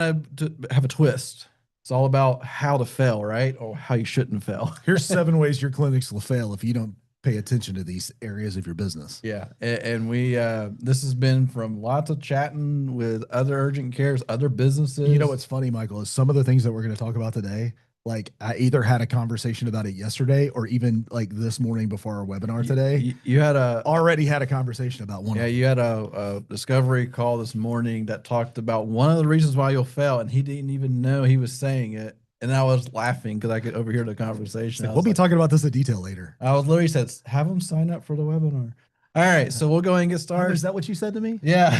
to have a twist. It's all about how to fail, right? Or how you shouldn't fail. Here's 7 ways your clinics will fail if you don't pay attention to these areas of your business. Yeah, and we this has been from lots of chatting with other urgent cares, other businesses. You know what's funny, Michael, is some of the things that we're going to talk about today. Like I either had a conversation about it yesterday or even like this morning before our webinar today. You had already had a conversation about one. Yeah, of them. you had a discovery call this morning that talked about one of the reasons why you'll fail, and he didn't even know he was saying it. And I was laughing because I could overhear the conversation. Like, we'll be talking about this in detail later. I was literally said, have them sign up for the webinar. All right, so we'll go ahead and get started. Is that what you said to me? Yeah.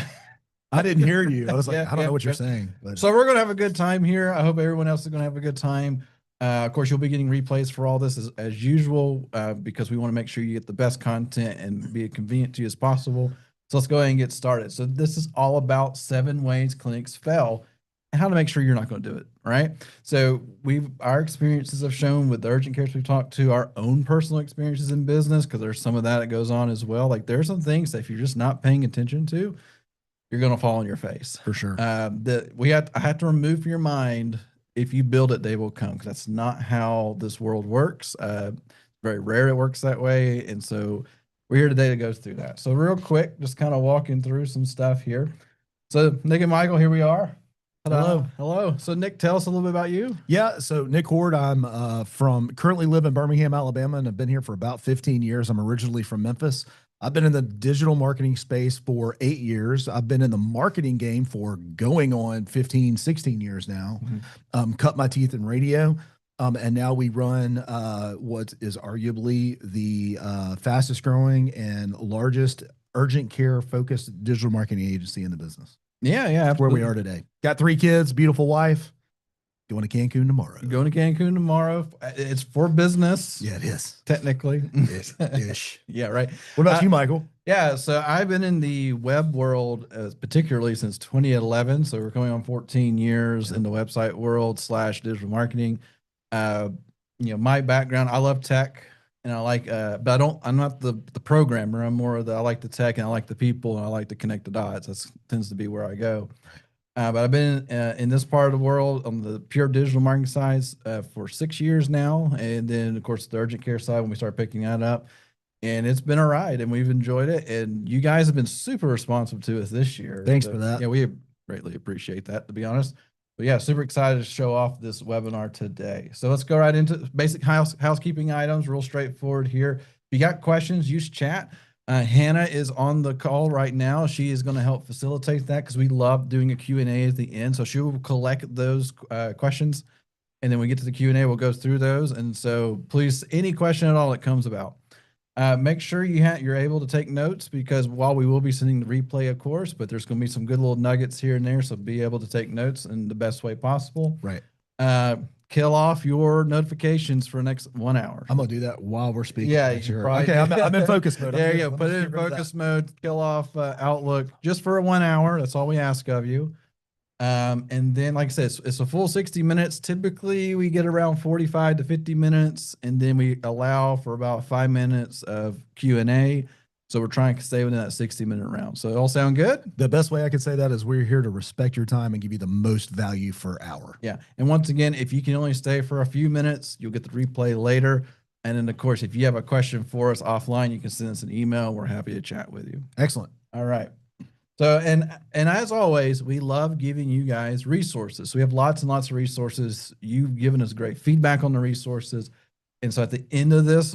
I didn't hear you. I was like, Yeah, I don't know what you're saying. But. So we're going to have a good time here. I hope everyone else is going to have a good time. Of course, you'll be getting replays for all this as usual because we want to make sure you get the best content and be as convenient to you as possible. So let's go ahead and get started. So this is all about 7 ways clinics fail and how to make sure you're not going to do it, right? So our experiences have shown with the urgent cares we've talked to, our own personal experiences in business, because there's some of that goes on as well. Like there's some things that if you're just not paying attention to, you're going to fall on your face. For sure. I have to remove from your mind, if you build it, they will come. Because that's not how this world works. Very rare it works that way. And so we're here today to go through that. So real quick, just kind of walking through some stuff here. So Nick and Michael, here we are. Hello. Hello. So Nick, tell us a little bit about you. Yeah. So Nick Horde, I'm currently live in Birmingham, Alabama, and I've been here for about 15 years. I'm originally from Memphis. I've been in the digital marketing space for 8 years. I've been in the marketing game for going on 15, 16 years now. Mm-hmm. Cut my teeth in radio. And now we run what is arguably the fastest growing and largest urgent care focused digital marketing agency in the business. Yeah, That's where we are today. Got 3 kids, beautiful wife. Going to Cancun tomorrow. Going to Cancun tomorrow. It's for business. Yeah, it is. Technically. Ish. Yeah, right. What about you, Michael? Yeah, so I've been in the web world particularly since 2011. So we're going on 14 years in the website world / digital marketing. My background, I love tech and I like, but I'm not the programmer. I'm more of I like the tech and I like the people and I like to connect the dots. That tends to be where I go. But I've been in this part of the world on the pure digital marketing side for 6 years now. And then, of course, the urgent care side when we start picking that up. And it's been a ride and we've enjoyed it. And you guys have been super responsive to us this year. Thanks for that. Yeah, we greatly appreciate that, to be honest. But yeah, super excited to show off this webinar today. So let's go right into basic housekeeping items, real straightforward here. If you got questions, use chat. Hannah is on the call right now. She is going to help facilitate that because we love doing a Q&A at the end. So she will collect those questions. And then we get to the Q&A, we'll go through those. And so please, any question at all that comes about, make sure you're able to take notes because while we will be sending the replay, of course, but there's going to be some good little nuggets here and there. So be able to take notes in the best way possible. Right. Kill off your notifications for the next 1 hour. I'm going to do that while we're speaking. Yeah, sure. Okay, I'm in focus mode. There you go. Put it in focus mode. Kill off Outlook just for 1 hour. That's all we ask of you. And then, like I said, it's a full 60 minutes. Typically, we get around 45 to 50 minutes, and then we allow for about 5 minutes of Q&A. So we're trying to stay within that 60-minute round. So it all sound good? The best way I could say that is we're here to respect your time and give you the most value for hour. Yeah. And once again, if you can only stay for a few minutes, you'll get the replay later. And then, of course, if you have a question for us offline, you can send us an email. We're happy to chat with you. Excellent. All right. So, and as always, we love giving you guys resources. So we have lots and lots of resources. You've given us great feedback on the resources. And so at the end of this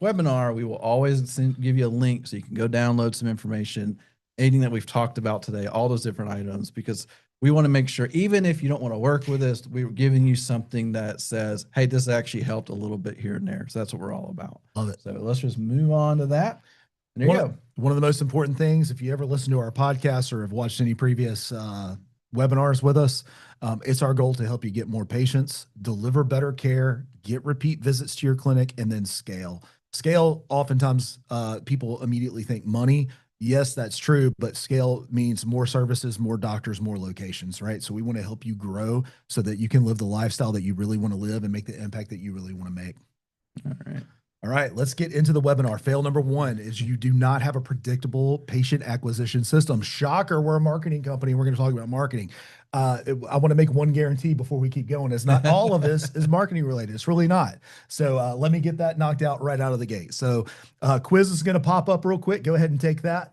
webinar, we will always give you a link so you can go download some information, anything that we've talked about today, all those different items, because we want to make sure, even if you don't want to work with us, we're giving you something that says, hey, this actually helped a little bit here and there. So that's what we're all about. Love it. So let's just move on to that. And there you go. One of the most important things, if you ever listen to our podcast or have watched any previous webinars with us, it's our goal to help you get more patients, deliver better care, get repeat visits to your clinic, and then scale. Scale, oftentimes people immediately think money. Yes, that's true, but scale means more services, more doctors, more locations, right? So we want to help you grow so that you can live the lifestyle that you really want to live and make the impact that you really want to make. All right. All right, let's get into the webinar. Fail number one is you do not have a predictable patient acquisition system. Shocker, we're a marketing company. We're going to talk about marketing. I want to make one guarantee before we keep going. It's not all of this is marketing related. It's really not. So let me get that knocked out right out of the gate. So quiz is going to pop up real quick. Go ahead and take that.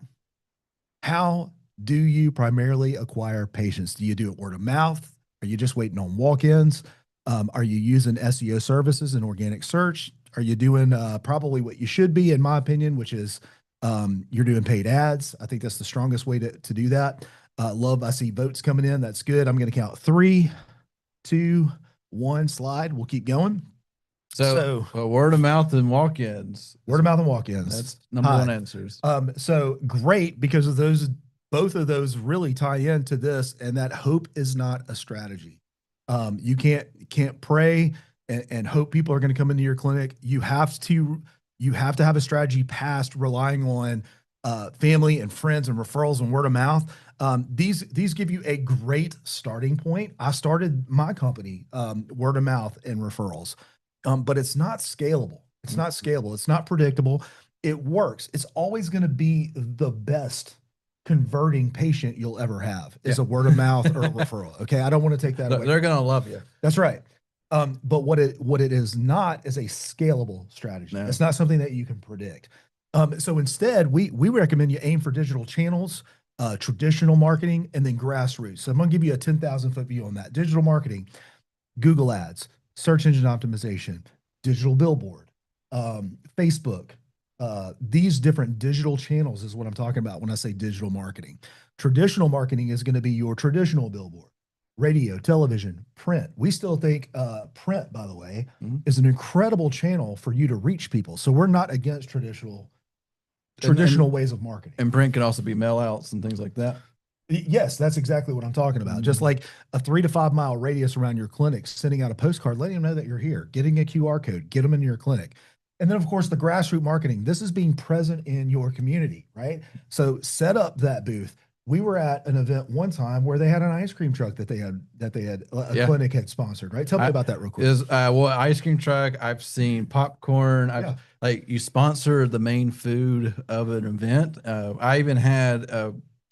How do you primarily acquire patients? Do you do it word of mouth? Are you just waiting on walk-ins? Are you using SEO services and organic search? Are you doing probably what you should be, in my opinion, which is you're doing paid ads? I think that's the strongest way to do that. Love, I see votes coming in. That's good. I'm going to count 3, 2, 1. Slide. We'll keep going. So word of mouth and walk-ins. Word of mouth and walk-ins. That's number one answers. So great, because of those, both of those really tie into this, and that hope is not a strategy. You can't pray and hope people are going to come into your clinic. You have to have a strategy past relying on family and friends and referrals and word of mouth. These give you a great starting point. I started my company word of mouth and referrals, but it's not scalable. It's not scalable. It's not predictable. It works. It's always going to be the best converting patient you'll ever have is a word of mouth or a referral. Okay. I don't want to take that away. They're going to love you. That's right. But what it is not is a scalable strategy. No. It's not something that you can predict. So instead, we recommend you aim for digital channels, traditional marketing, and then grassroots. So I'm going to give you a 10,000 foot view on that. Digital marketing, Google Ads, search engine optimization, digital billboard, Facebook. These different digital channels is what I'm talking about when I say digital marketing. Traditional marketing is going to be your traditional billboard, radio, television, print. We still think print, by the way, is an incredible channel for you to reach people. So we're not against traditional ways of marketing. And print can also be mail outs and things like that. Yes, that's exactly what I'm talking about. Just like a 3 to 5 mile radius around your clinic, sending out a postcard, letting them know that you're here, getting a QR code, get them into your clinic. And then, of course, the grassroots marketing. This is being present in your community, right? So set up that booth. We were at an event one time where they had an ice cream truck that a clinic had sponsored, right? Tell me about that real quick. Well, ice cream truck. I've seen popcorn. Like you sponsor the main food of an event. I even had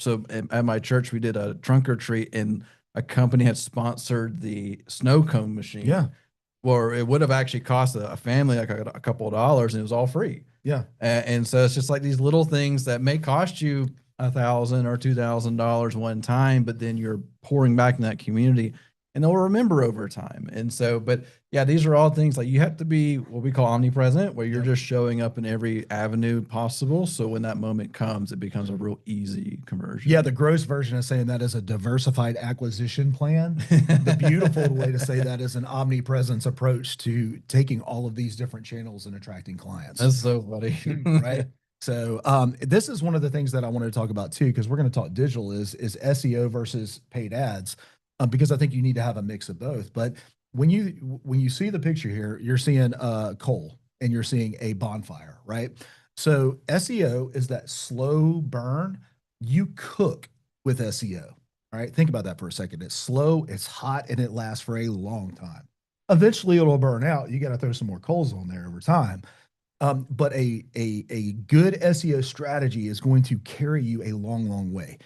so at my church we did a trunk or treat, and a company had sponsored the snow cone machine. Yeah. Or it would have actually cost a family like a couple of dollars, and it was all free. Yeah. And so it's just like these little things that may cost you $1,000 or $2,000 one time, but then you're pouring back in that community, and they'll remember over time. And so, but yeah, these are all things like you have to be what we call omnipresent, where you're just showing up in every avenue possible. So when that moment comes, it becomes a real easy conversion. Yeah, the gross version of saying that is a diversified acquisition plan. The beautiful way to say that is an omnipresence approach to taking all of these different channels and attracting clients. That's so funny. Right? So this is one of the things that I wanted to talk about too, because we're going to talk digital is SEO versus paid ads, because I think you need to have a mix of both. But when you see the picture here, you're seeing coal and you're seeing a bonfire, right? So SEO is that slow burn. You cook with SEO, all right? Think about that for a second. It's slow, it's hot, and it lasts for a long time. Eventually it'll burn out. You got to throw some more coals on there over time. But a good SEO strategy is going to carry you a long, long way.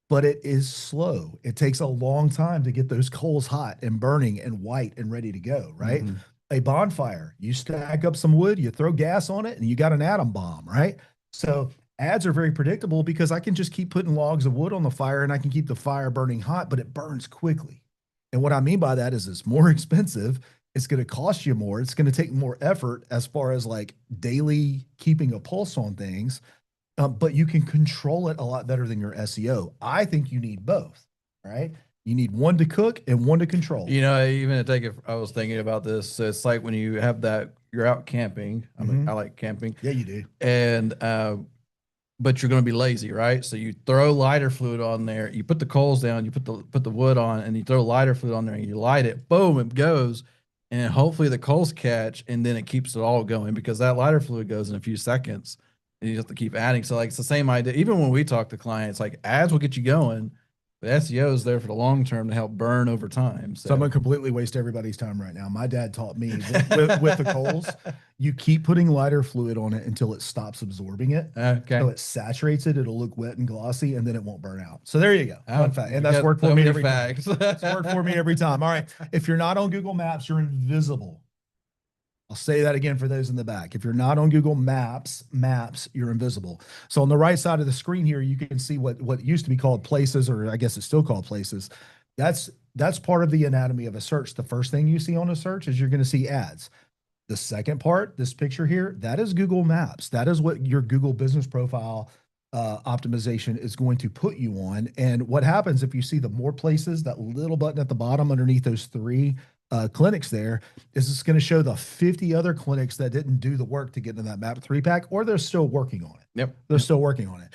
But it is slow. It takes a long time to get those coals hot and burning and white and ready to go, right? A bonfire, you stack up some wood, you throw gas on it, and you got an atom bomb, right? So ads are very predictable because I can just keep putting logs of wood on the fire and I can keep the fire burning hot, but it burns quickly. And what I mean by that is it's more expensive. It's going to cost you more. It's going to take more effort as far as like daily keeping a pulse on things. But you can control it a lot better than your SEO. I think you need both, right? You need one to cook and one to control. You know, even to take it, I was thinking about this. So it's like when you have that, you're out camping. I mean, I like camping. Yeah, you do. And, but you're going to be lazy, right? So you throw lighter fluid on there. You put the coals down, you put the wood on, and you throw lighter fluid on there and you light it. Boom, it goes. And hopefully the coals catch, and then it keeps it all going because that lighter fluid goes in a few seconds. And you have to keep adding. So like it's the same idea. Even when we talk to clients, like ads will get you going, The SEO is there for the long term to help burn over time. So I'm So gonna completely waste everybody's time right now. My dad taught me with the coals, you keep putting lighter fluid on it until it stops absorbing it. Okay. So it saturates it, it'll look wet and glossy, and then it won't burn out. So there you go. Oh, Fun fact. you And that's got worked for so me many every time. facts. It's worked for me every time. All right. If you're not on Google Maps, you're invisible. I'll say that again for those in the back. If you're not on Google Maps, you're invisible. So on the right side of the screen here, you can see what used to be called places, or I guess it's still called places. That's part of the anatomy of a search. The first thing you see on a search is you're going to see ads. The second part, this picture here, that is Google Maps. That is what your Google business profile optimization is going to put you on. And what happens if you see the more places, that little button at the bottom underneath those three clinics there, is it's going to show the 50 other clinics that didn't do the work to get into that map 3-pack, or they're still working on it. Yep. They're still working on it.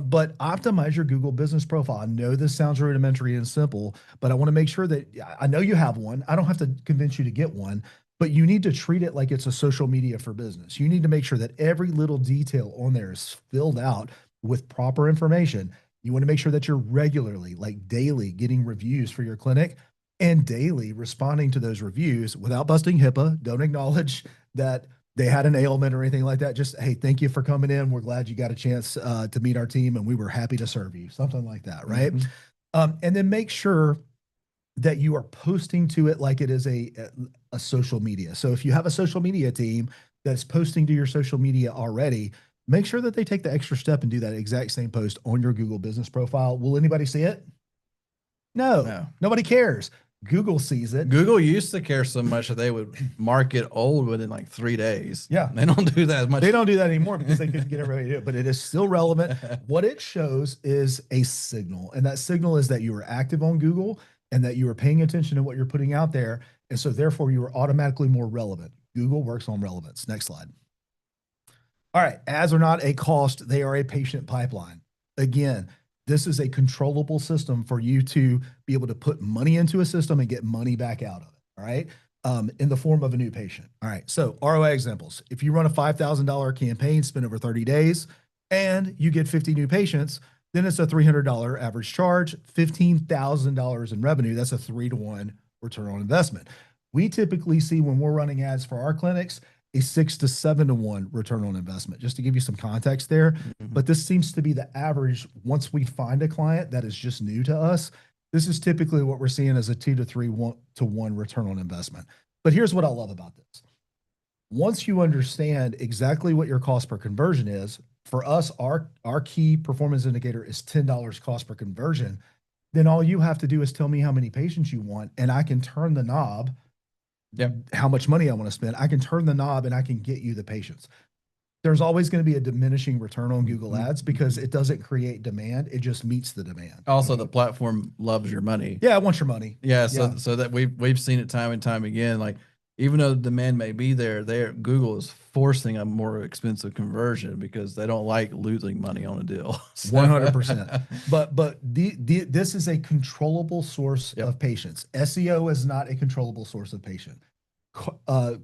But optimize your Google business profile. I know this sounds rudimentary and simple, but I want to make sure that I know you have one. I don't have to convince you to get one, but you need to treat it like it's a social media for business. You need to make sure that every little detail on there is filled out with proper information. You want to make sure that you're regularly, like daily, getting reviews for your clinic and daily responding to those reviews without busting HIPAA. Don't acknowledge that they had an ailment or anything like that. Just, hey, thank you for coming in. We're glad you got a chance to meet our team, and we were happy to serve you. Something like that, right? And then make sure that you are posting to it like it is a social media. So if you have a social media team that's posting to your social media already, make sure that they take the extra step and do that exact same post on your Google business profile. Will anybody see it? No. Nobody cares. Google sees it. Google used to care so much that they would mark it old within like 3 days. Yeah. They don't do that as much. They don't do that anymore because they couldn't get everybody to do it, but it is still relevant. What it shows is a signal, and that signal is that you are active on Google and that you are paying attention to what you're putting out there. And so therefore you are automatically more relevant. Google works on relevance. Next slide. All right. Ads are not a cost. They are a patient pipeline. Again, this is a controllable system for you to be able to put money into a system and get money back out of it. All right. In the form of a new patient. All right. So ROI examples. If you run a $5,000 campaign, spend over 30 days, and you get 50 new patients, then it's a $300 average charge, $15,000 in revenue. That's a 3-to-1 return on investment. We typically see, when we're running ads for our clinics, a 6 to 7-to-1 return on investment, just to give you some context there. But this seems to be the average. Once we find a client that is just new to us, this is typically what we're seeing as a 2 to 3-to-1 return on investment. But here's what I love about this. Once you understand exactly what your cost per conversion is, for us, our key performance indicator is $10 cost per conversion. Then all you have to do is tell me how many patients you want, and I can turn the knob. How much money I want to spend. I can turn the knob and I can get you the patients. There's always going to be a diminishing return on Google Ads because it doesn't create demand. It just meets the demand. Also, the platform loves your money. Yeah, it wants your money. Yeah. So that we've seen it time and time again. Like, even though the demand may be there, Google is forcing a more expensive conversion because they don't like losing money on a deal. 100%. But this is a controllable source of patients. SEO is not a controllable source of patient.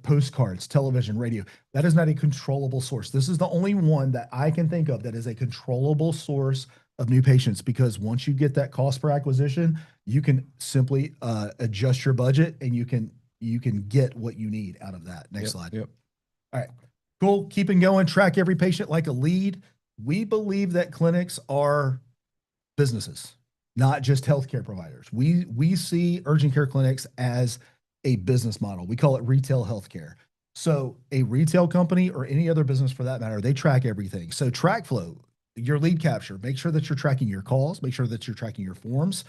Postcards, television, radio, that is not a controllable source. This is the only one that I can think of that is a controllable source of new patients, because once you get that cost per acquisition, you can simply adjust your budget and you can get what you need out of that. Next slide. All right, cool. Keeping going. Track every patient like a lead. We believe that clinics are businesses, not just healthcare providers. We see urgent care clinics as a business model. We call it retail healthcare. So a retail company, or any other business for that matter, they track everything. So track flow, your lead capture, make sure that you're tracking your calls, make sure that you're tracking your forms.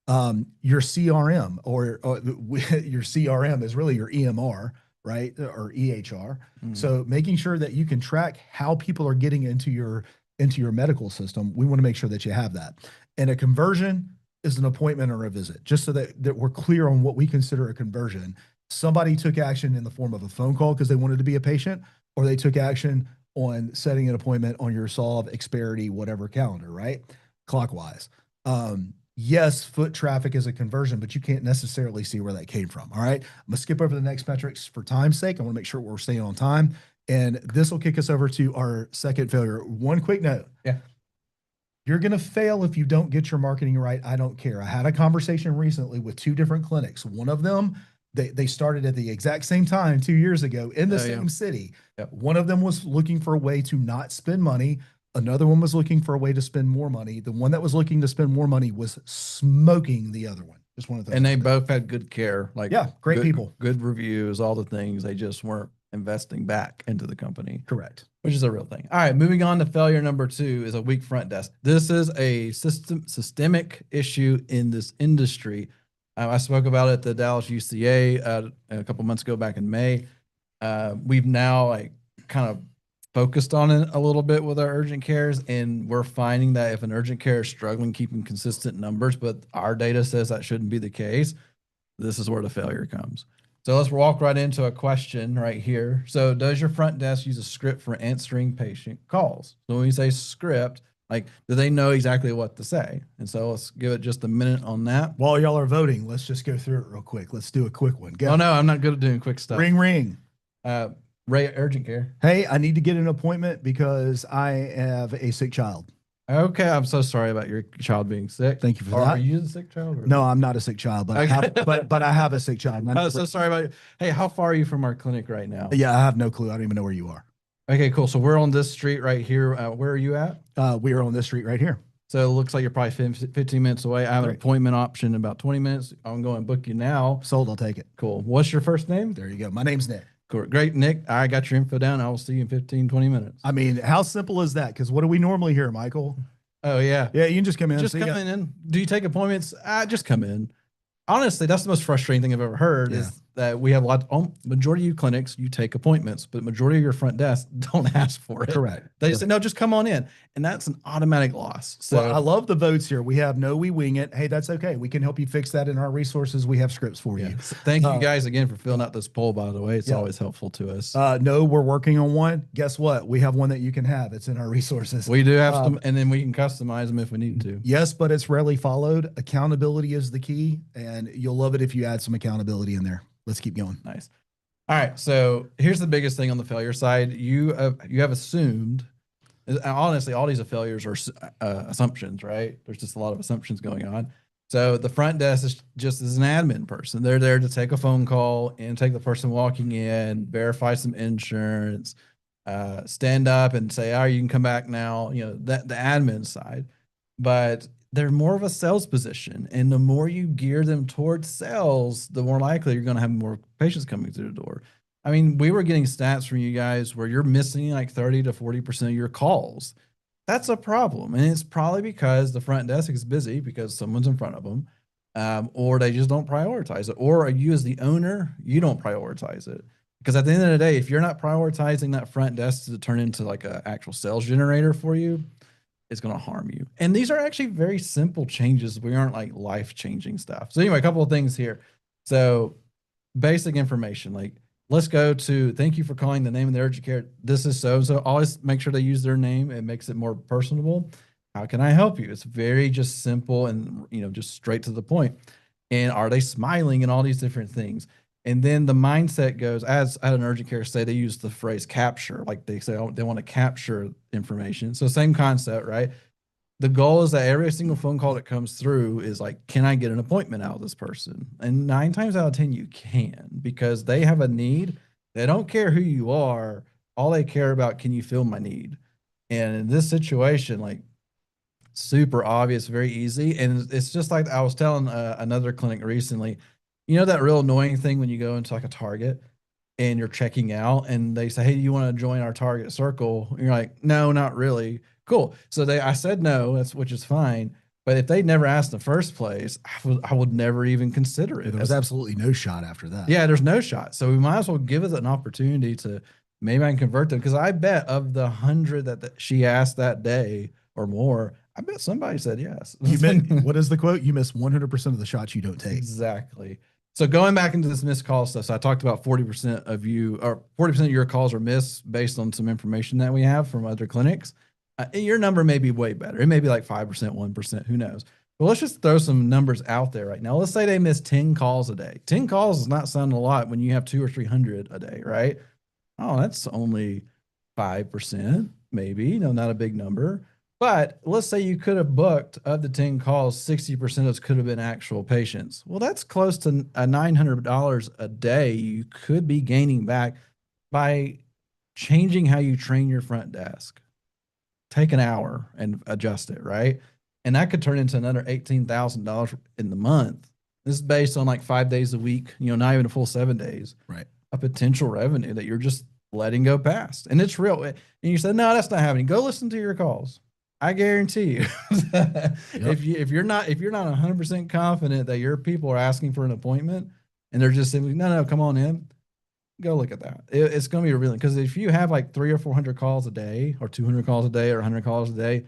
Your CRM or your CRM is really your EMR, right? Or EHR. So making sure that you can track how people are getting into your medical system. We want to make sure that you have that. And a conversion is an appointment or a visit, just so that we're clear on what we consider a conversion. Somebody took action in the form of a phone call because they wanted to be a patient, or they took action on setting an appointment on your Solve, Xperity, whatever calendar, right? Clockwise. Yes, foot traffic is a conversion, but you can't necessarily see where that came from. All right. I'm going to skip over the next metrics for time's sake. I want to make sure we're staying on time. And this will kick us over to our second failure. One quick note. Yeah. You're going to fail if you don't get your marketing right. I don't care. I had a conversation recently with two different clinics. One of them, they started at the exact same time 2 years ago in the Oh, yeah. same city. Yep. One of them was looking for a way to not spend money. Another one was looking for a way to spend more money. The one that was looking to spend more money was smoking the other one. Just one of those. And they both had good care, like Yeah, great people. good reviews, all the things. They just weren't investing back into the company. Correct. Which is a real thing. All right, moving on to failure number 2 is a weak front desk. This is a systemic issue in this industry. I spoke about it at the Dallas UCA a couple months ago back in May. We've now like kind of focused on it a little bit with our urgent cares, and we're finding that if an urgent care is struggling keeping consistent numbers, but our data says that shouldn't be the case, this is where the failure comes. So let's walk right into a question right here. So does your front desk use a script for answering patient calls? So when we say script, like, do they know exactly what to say? And so let's give it just a minute on that. While y'all are voting, let's just go through it real quick. Let's do a quick one. Go. Oh, no, I'm not good at doing quick stuff. Ring, ring. Ray, urgent care. Hey, I need to get an appointment because I have a sick child. Okay, I'm so sorry about your child being sick. Thank you for Or that. Are you the sick child? Or? No, I'm not a sick child, but I have, but I have a sick child. I'm so sorry about you. Hey, how far are you from our clinic right now? Yeah, I have no clue. I don't even know where you are. Okay, cool. So we're on this street right here. Where are you at? We are on this street right here. So it looks like you're probably 15 minutes away. I have an appointment option in about 20 minutes. I'm going to book you now. Sold. I'll take it. Cool. What's your first name? There you go. My name's Nick. Cool. Great, Nick. I got your info down. I will see you in 15, 20 minutes. I mean, how simple is that? Because what do we normally hear, Michael? Oh, yeah. Yeah, you can just come in. Just come in. Do you take appointments? Just come in. Honestly, that's the most frustrating thing I've ever heard is that we have a lot, majority of you clinics, you take appointments, but majority of your front desk don't ask for it. Correct. They just say, no, just come on in. And that's an automatic loss. So well, I love the votes here. We have no, we wing it. Hey, that's okay. We can help you fix that in our resources. We have scripts for you. So thank you guys again for filling out this poll, by the way. It's always helpful to us. No, we're working on one. Guess what? We have one that you can have. It's in our resources. We do have some, and then we can customize them if we need to. Yes, but it's rarely followed. Accountability is the key, and you'll love it if you add some accountability in there. Let's keep going. Nice. All right. So here's the biggest thing on the failure side. You have assumed, honestly, all these failures are assumptions, right? There's just a lot of assumptions going on. So the front desk is just as an admin person. They're there to take a phone call and take the person walking in, verify some insurance, stand up and say, "Oh, you can come back now." You know, that the admin side, but they're more of a sales position, and the more you gear them towards sales, the more likely you're going to have more patients coming through the door. I mean, we were getting stats from you guys where you're missing like 30 to 40% of your calls. That's a problem, and it's probably because the front desk is busy because someone's in front of them, or they just don't prioritize it, or you as the owner, you don't prioritize it. Because at the end of the day, if you're not prioritizing that front desk to turn into like an actual sales generator for you, it's going to harm you. And these are actually very simple changes. We aren't like life-changing stuff. So anyway, a couple of things here. So basic information, like let's go to, thank you for calling the name of the urgent care. This is so-and-so. Always make sure they use their name. It makes it more personable. How can I help you? It's very just simple and, you know, just straight to the point. And are they smiling and all these different things? And then the mindset goes, as at an urgent care say, they use the phrase capture, like they say, oh, they want to capture information. So same concept, right? The goal is that every single phone call that comes through is like, can I get an appointment out of this person? And 9 times out of 10, you can, because they have a need. They don't care who you are. All they care about, can you fill my need? And in this situation, like super obvious, very easy. And it's just like I was telling another clinic recently, you know, that real annoying thing when you go into like a Target and you're checking out and they say, hey, do you want to join our Target circle? And you're like, no, not really. Cool. So I said no, which is fine. But if they never asked in the first place, I would never even consider it. There was absolutely no shot after that. Yeah, there's no shot. So we might as well give it an opportunity to maybe I can convert them. Because I bet of the 100 that she asked that day or more, I bet somebody said yes. What is the quote? You miss 100% of the shots you don't take. Exactly. So going back into this missed call stuff, so I talked about 40% of you, or 40% of your calls are missed based on some information that we have from other clinics. Your number may be way better. It may be like 5%, 1%, who knows? But let's just throw some numbers out there right now. Let's say they miss 10 calls a day. 10 calls is not sounding a lot when you have 200 or 300 a day, right? Oh, that's only 5%, maybe, not a big number. But let's say you could have booked of the 10 calls, 60% of those could have been actual patients. Well, that's close to a $900 a day you could be gaining back by changing how you train your front desk. Take an hour and adjust it, right? And that could turn into another $18,000 in the month. This is based on like 5 days a week, not even a full 7 days. Right. A potential revenue that you're just letting go past. And it's real. And you said, no, that's not happening. Go listen to your calls. I guarantee you, if you're not 100% confident that your people are asking for an appointment and they're just simply, no, come on in, go look at that. It's going to be revealing, because if you have like 300 or 400 calls a day, or 200 calls a day, or 100 calls a day,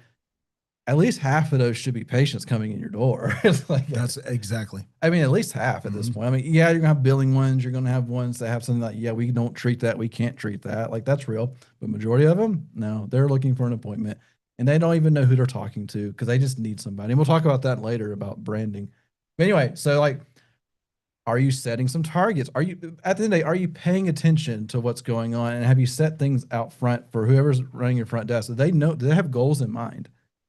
at least half of those should be patients coming in your door. It's like That's exactly. I mean, at least half at this point. I mean, yeah, you're gonna have billing ones. You're gonna have ones that have something like, yeah, we don't treat that. We can't treat that. Like, that's real. But majority of them, no, they're looking for an appointment, and they don't even know who they're talking to because they just need somebody. And we'll talk about that later about branding. But anyway, so like, are you setting some targets? Are you, at the end of the day, are you paying attention to what's going on? And have you set things out front for whoever's running your front desk? Do they have goals in mind?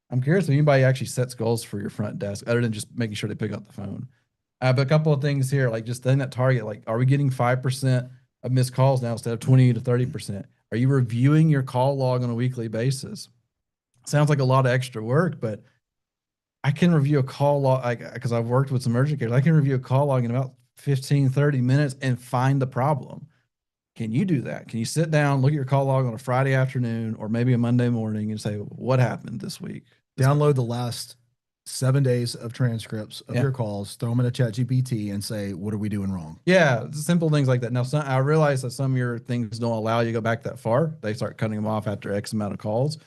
I'm curious if anybody actually sets goals for your front desk other than just making sure they pick up the phone. But a couple of things here, like just setting that target, like, are we getting 5% of missed calls now instead of 20 to 30%? Are you reviewing your call log on a weekly basis? Sounds like a lot of extra work, but I can review a call log, like, because I've worked with some urgent cares. I can review a call log in about 15, 30 minutes and find the problem. Can you do that? Can you sit down, look at your call log on a Friday afternoon or maybe a Monday morning and say, what happened this week? Download the last 7 days of transcripts of your calls, throw them in a chat GPT and say, what are we doing wrong? Yeah, simple things like that. Now, I realize that some of your things don't allow you to go back that far. They start cutting them off after X amount of calls.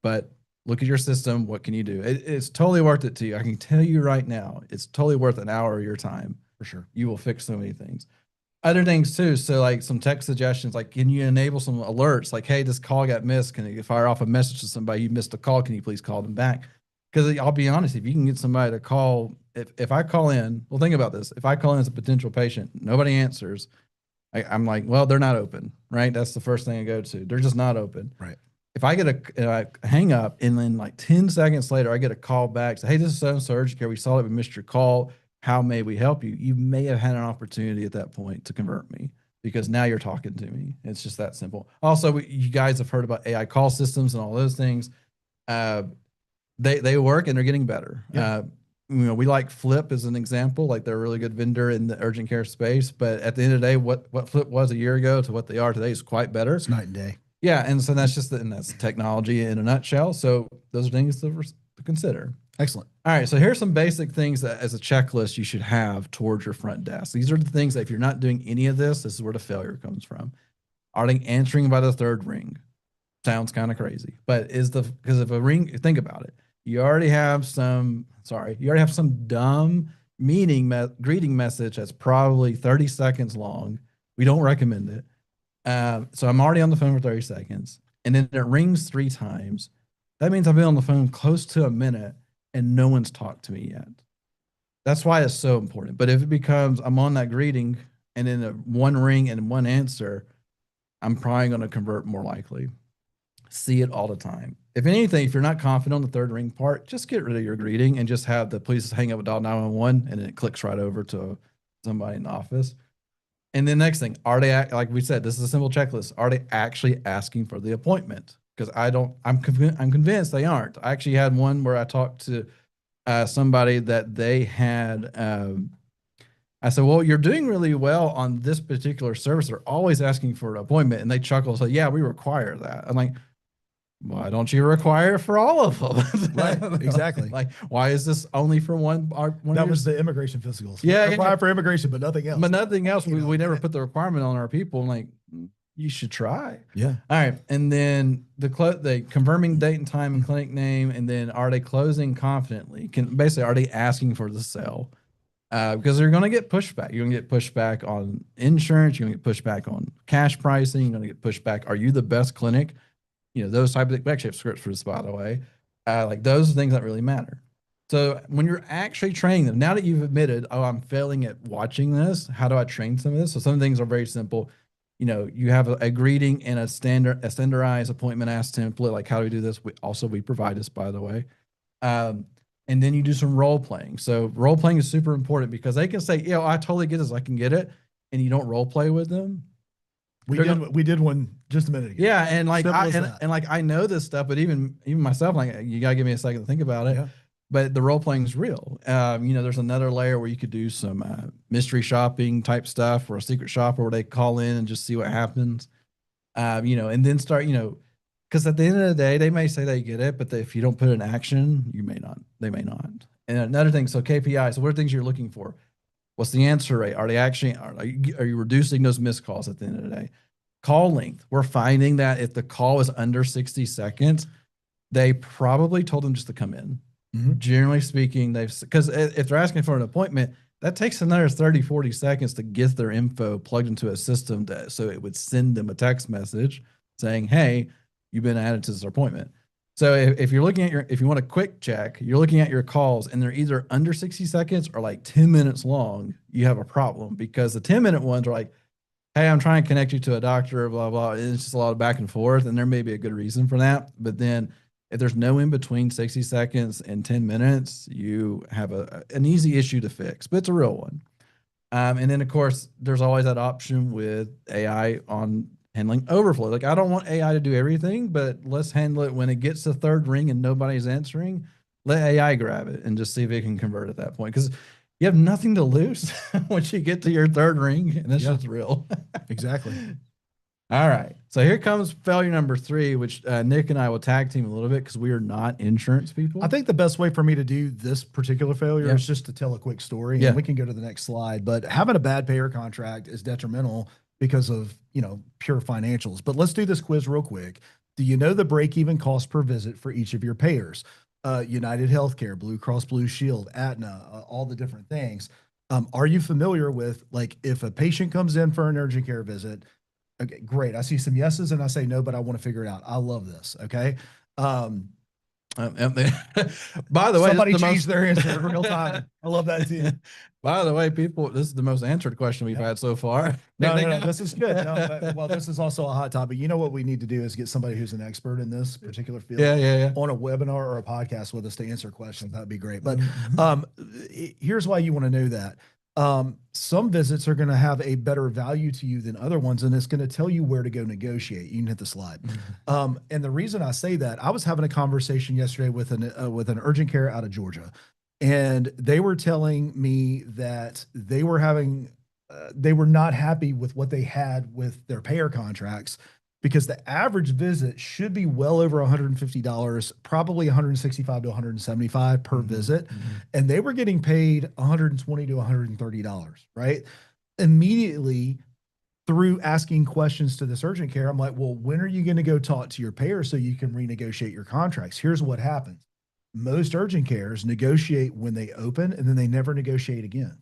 But look at your system. What can you do? It's totally worth it to you. I can tell you right now, it's totally worth an hour of your time. For sure. You will fix so many things. Other things too. So like some text suggestions, like, can you enable some alerts? Like, hey, this call got missed. Can you fire off a message to somebody? You missed a call. Can you please call them back? Because I'll be honest, if you can get somebody to call, if I call in, well, think about this. If I call in as a potential patient, nobody answers. I'm like, well, they're not open, right? That's the first thing I go to. They're just not open. Right. If I get a hang up and then like 10 seconds later, I get a call back, say, hey, this is so urgent care. We saw that we missed your call. How may we help you? You may have had an opportunity at that point to convert me because now you're talking to me. It's just that simple. Also, you guys have heard about AI call systems and all those things. They work and they're getting better. Yeah. We like Flip as an example. Like, they're a really good vendor in the urgent care space. But at the end of the day, what Flip was a year ago to what they are today is quite better. It's night and day. Yeah, and so that's that's technology in a nutshell. So those are things to consider. Excellent. All right, so here's some basic things that as a checklist you should have towards your front desk. These are the things that if you're not doing any of this is where the failure comes from. Are they answering by the third ring? Sounds kind of crazy, but because if a ring, think about it. You already have some dumb greeting message that's probably 30 seconds long. We don't recommend it. So I'm already on the phone for 30 seconds and then it rings 3 times. That means I've been on the phone close to a minute and no one's talked to me yet. That's why it's so important. But if it becomes I'm on that greeting and then one ring and one answer, I'm probably going to convert more likely. See it all the time. If anything, if you're not confident on the third ring part, just get rid of your greeting and just have the please hang up with dial 911 and then it clicks right over to somebody in the office. And then next thing, are they, like we said, this is a simple checklist. Are they actually asking for the appointment? Because I'm convinced they aren't. I actually had one where I talked to somebody that they had, I said, well, you're doing really well on this particular service. They're always asking for an appointment. And they chuckle and say, yeah, we require that. I'm like, why don't you require it for all of them? Right, exactly. Like, why is this only for one that was the immigration physicals. Yeah, require for immigration, but nothing else. But nothing else. We never put the requirement on our people. I'm like, you should try. Yeah. All right. And then the confirming date and time and clinic name. And then are they closing confidently? Basically, are they asking for the sale? Because they're going to get pushback. You're going to get pushback on insurance. You're going to get pushback on cash pricing. You're going to get pushback. Are you the best clinic? Those type of things. We actually have scripts for this, by the way. Like, those are things that really matter. So when you're actually training them, now that you've admitted, oh, I'm failing at watching this, how do I train some of this? So some things are very simple. you have a greeting and a standardized appointment ask template. Like, how do we do this? We provide this, by the way. Um, and then you do some role playing. So role playing is super important because they can say, I totally get this. I can get it. And you don't role play with them. We did one just a minute ago. Yeah. And like, Simple as that. and like, I know this stuff, but even myself, like, you gotta give me a second to think about it. Yeah. But the role playing is real. There's another layer where you could do some mystery shopping type stuff or a secret shopper where they call in and just see what happens. And then start, because at the end of the day, they may say they get it, but if you don't put it in action, you may not. They may not. And another thing, so KPI. So what are things you're looking for? What's the answer rate? Are you reducing those missed calls at the end of the day? Call length. We're finding that if the call is under 60 seconds, they probably told them just to come in. Generally speaking, because if they're asking for an appointment, that takes another 30, 40 seconds to get their info plugged into a system so it would send them a text message saying, hey, you've been added to this appointment. So if you're looking at if you want a quick check, you're looking at your calls and they're either under 60 seconds or like 10 minutes long, you have a problem because the 10-minute ones are like, hey, I'm trying to connect you to a doctor, blah, blah. And it's just a lot of back and forth. And there may be a good reason for that. But then if there's no in between 60 seconds and 10 minutes, you have an easy issue to fix, but it's a real one. And then, of course, there's always that option with AI on handling overflow. Like, I don't want AI to do everything, but let's handle it when it gets to third ring and nobody's answering. Let AI grab it and just see if it can convert at that point. Because you have nothing to lose once you get to your third ring, and this is real. Exactly. All right. So here comes failure number 3, which Nick and I will tag team a little bit because we are not insurance people. I think the best way for me to do this particular failure is just to tell a quick story, and we can go to the next slide. But having a bad payer contract is detrimental because of, pure financials. But let's do this quiz real quick. Do you know the break-even cost per visit for each of your payers? United Healthcare, Blue Cross Blue Shield, Aetna, all the different things. Are you familiar with, like, if a patient comes in for an urgent care visit? Okay, great. I see some yeses and I say no, but I want to figure it out. I love this. Okay. By the way, somebody changed their answer in real time. I love that too. By the way, people, this is the most answered question we've had so far. No, this is good. Well, this is also a hot topic. You know what we need to do is get somebody who's an expert in this particular field on a webinar or a podcast with us to answer questions. That'd be great. But here's why you want to know that. Some visits are going to have a better value to you than other ones, and it's going to tell you where to go negotiate. You can hit the slide. And the reason I say that, I was having a conversation yesterday with an urgent care out of Georgia, and they were telling me that they were not happy with what they had with their payer contracts, because the average visit should be well over $150, probably $165 to $175 per visit. And they were getting paid $120 to $130, right? Immediately, through asking questions to this urgent care, I'm like, well, when are you going to go talk to your payer so you can renegotiate your contracts? Here's what happens. Most urgent cares negotiate when they open, and then they never negotiate again.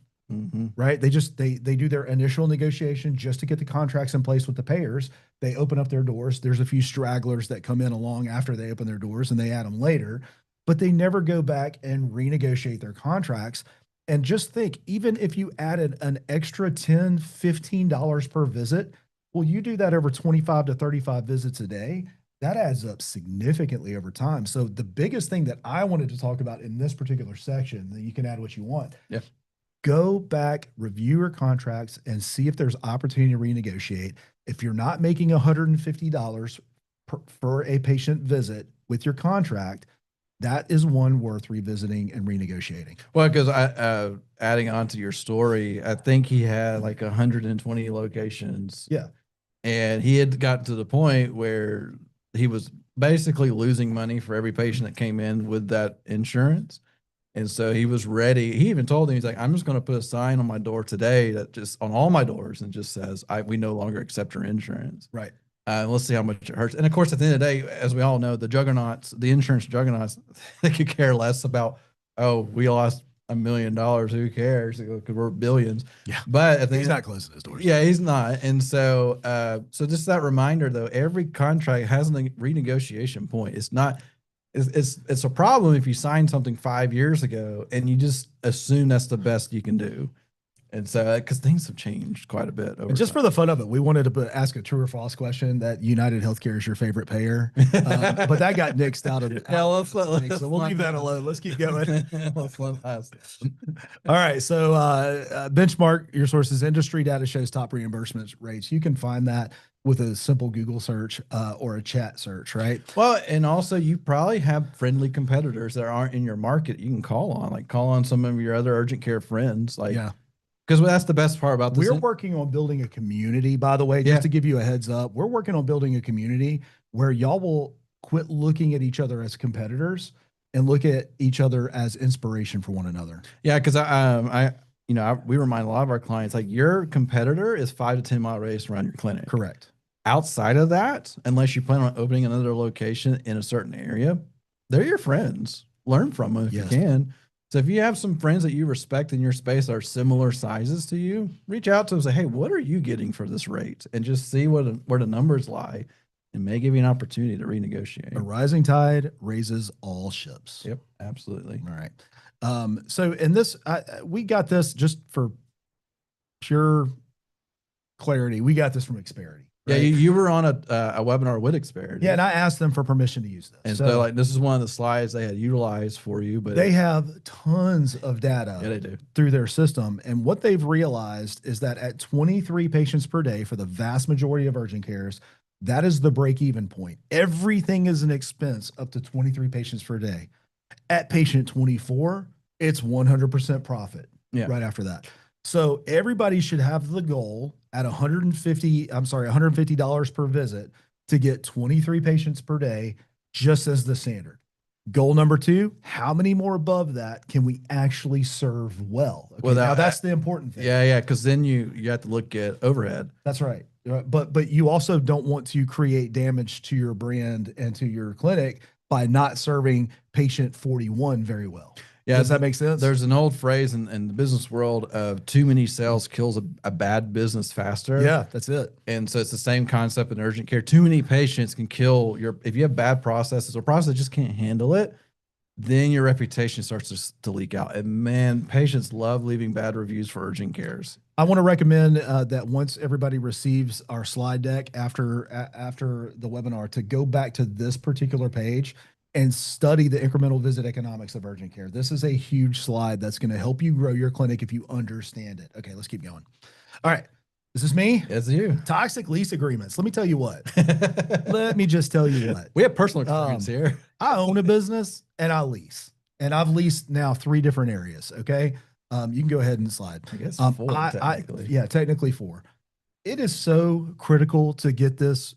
Right? They do their initial negotiation just to get the contracts in place with the payers. They open up their doors. There's a few stragglers that come in along after they open their doors, and they add them later, but they never go back and renegotiate their contracts. And just think, even if you added an extra $10, $15 per visit, well, you do that over 25 to 35 visits a day. That adds up significantly over time. So the biggest thing that I wanted to talk about in this particular section, that you can add what you want. Yeah. Go back, review your contracts, and see if there's opportunity to renegotiate. If you're not making $150 for a patient visit with your contract, that is one worth revisiting and renegotiating. Well, because adding on to your story, I think he had like 120 locations. Yeah. And he had gotten to the point where he was basically losing money for every patient that came in with that insurance. And so he was ready. He even told him, he's like, I'm just going to put a sign on my door today that just on all my doors and just says, we no longer accept your insurance. Right. Let's see how much it hurts. And of course, at the end of the day, as we all know, the juggernauts, the insurance juggernauts, they could care less about, oh, we lost $1 million. Who cares? Because we're billions. Yeah. But he's not closing his doors. Yeah, he's not. And so, so just that reminder though, every contract has a renegotiation point. It's not, it's a problem if you signed something 5 years ago and you just assume that's the best you can do. And so, because things have changed quite a bit over And just time. for the fun of it, we wanted to ask a true or false question that United Healthcare is your favorite payer, but that got nixed out of the. Yeah, So we'll leave that alone. Let's keep going. Let's let us. All right. So benchmark your sources. Industry data shows top reimbursement rates. You can find that with a simple Google search or a chat search, right? Well, and also you probably have friendly competitors that aren't in your market you can call on, like call on some of your other urgent care friends, like Yeah. because that's the best part about this. We're working on building a community, by the way, just Yeah. to give you a heads up. We're working on building a community where y'all will quit looking at each other as competitors and look at each other as inspiration for one another. Yeah, because we remind a lot of our clients like your competitor is 5 to 10 mile radius around your clinic. Correct. Outside of that, unless you plan on opening another location in a certain area, they're your friends. Learn from them if Yes. you can. So if you have some friends that you respect in your space that are similar sizes to you, reach out to them and say, hey, what are you getting for this rate? And just see where the numbers lie and may give you an opportunity to renegotiate. A rising tide raises all ships. Yep, absolutely. All right. So in this, we got this just for pure clarity. We got this from Xperity. Yeah, right? you were on a webinar with Xperity. Yeah, and I asked them for permission to use this. And so like this is one of the slides they had utilized for you, but they have tons of data yeah, they do. through their system. And what they've realized is that at 23 patients per day for the vast majority of urgent cares, that is the break-even point. Everything is an expense up to 23 patients per day. At patient 24, it's 100% profit right after that. So everybody should have the goal at $150 per visit to get 23 patients per day, just as the standard. Goal number 2, how many more above that can we actually serve well? Okay, now that's the important thing. Yeah, because then you have to look at overhead. That's right. But you also don't want to create damage to your brand and to your clinic by not serving patient 41 very well. Yeah, does that make sense? There's an old phrase in the business world of too many sales kills a bad business faster. Yeah, that's it. And so it's the same concept in urgent care. Too many patients can kill if you have bad processes or process just can't handle it, then your reputation starts to leak out. And man, patients love leaving bad reviews for urgent cares. I want to recommend that once everybody receives our slide deck after the webinar, to go back to this particular page and study the incremental visit economics of urgent care. This is a huge slide that's going to help you grow your clinic if you understand it. Okay, let's keep going. All right. This is me. It's you. Toxic lease agreements. Let me tell you what. Let me just tell you what. We have personal experience here. I own a business and I lease. And I've leased now 3 different areas. Okay. You can go ahead and slide. I guess 4, technically. Yeah, technically 4. It is so critical to get this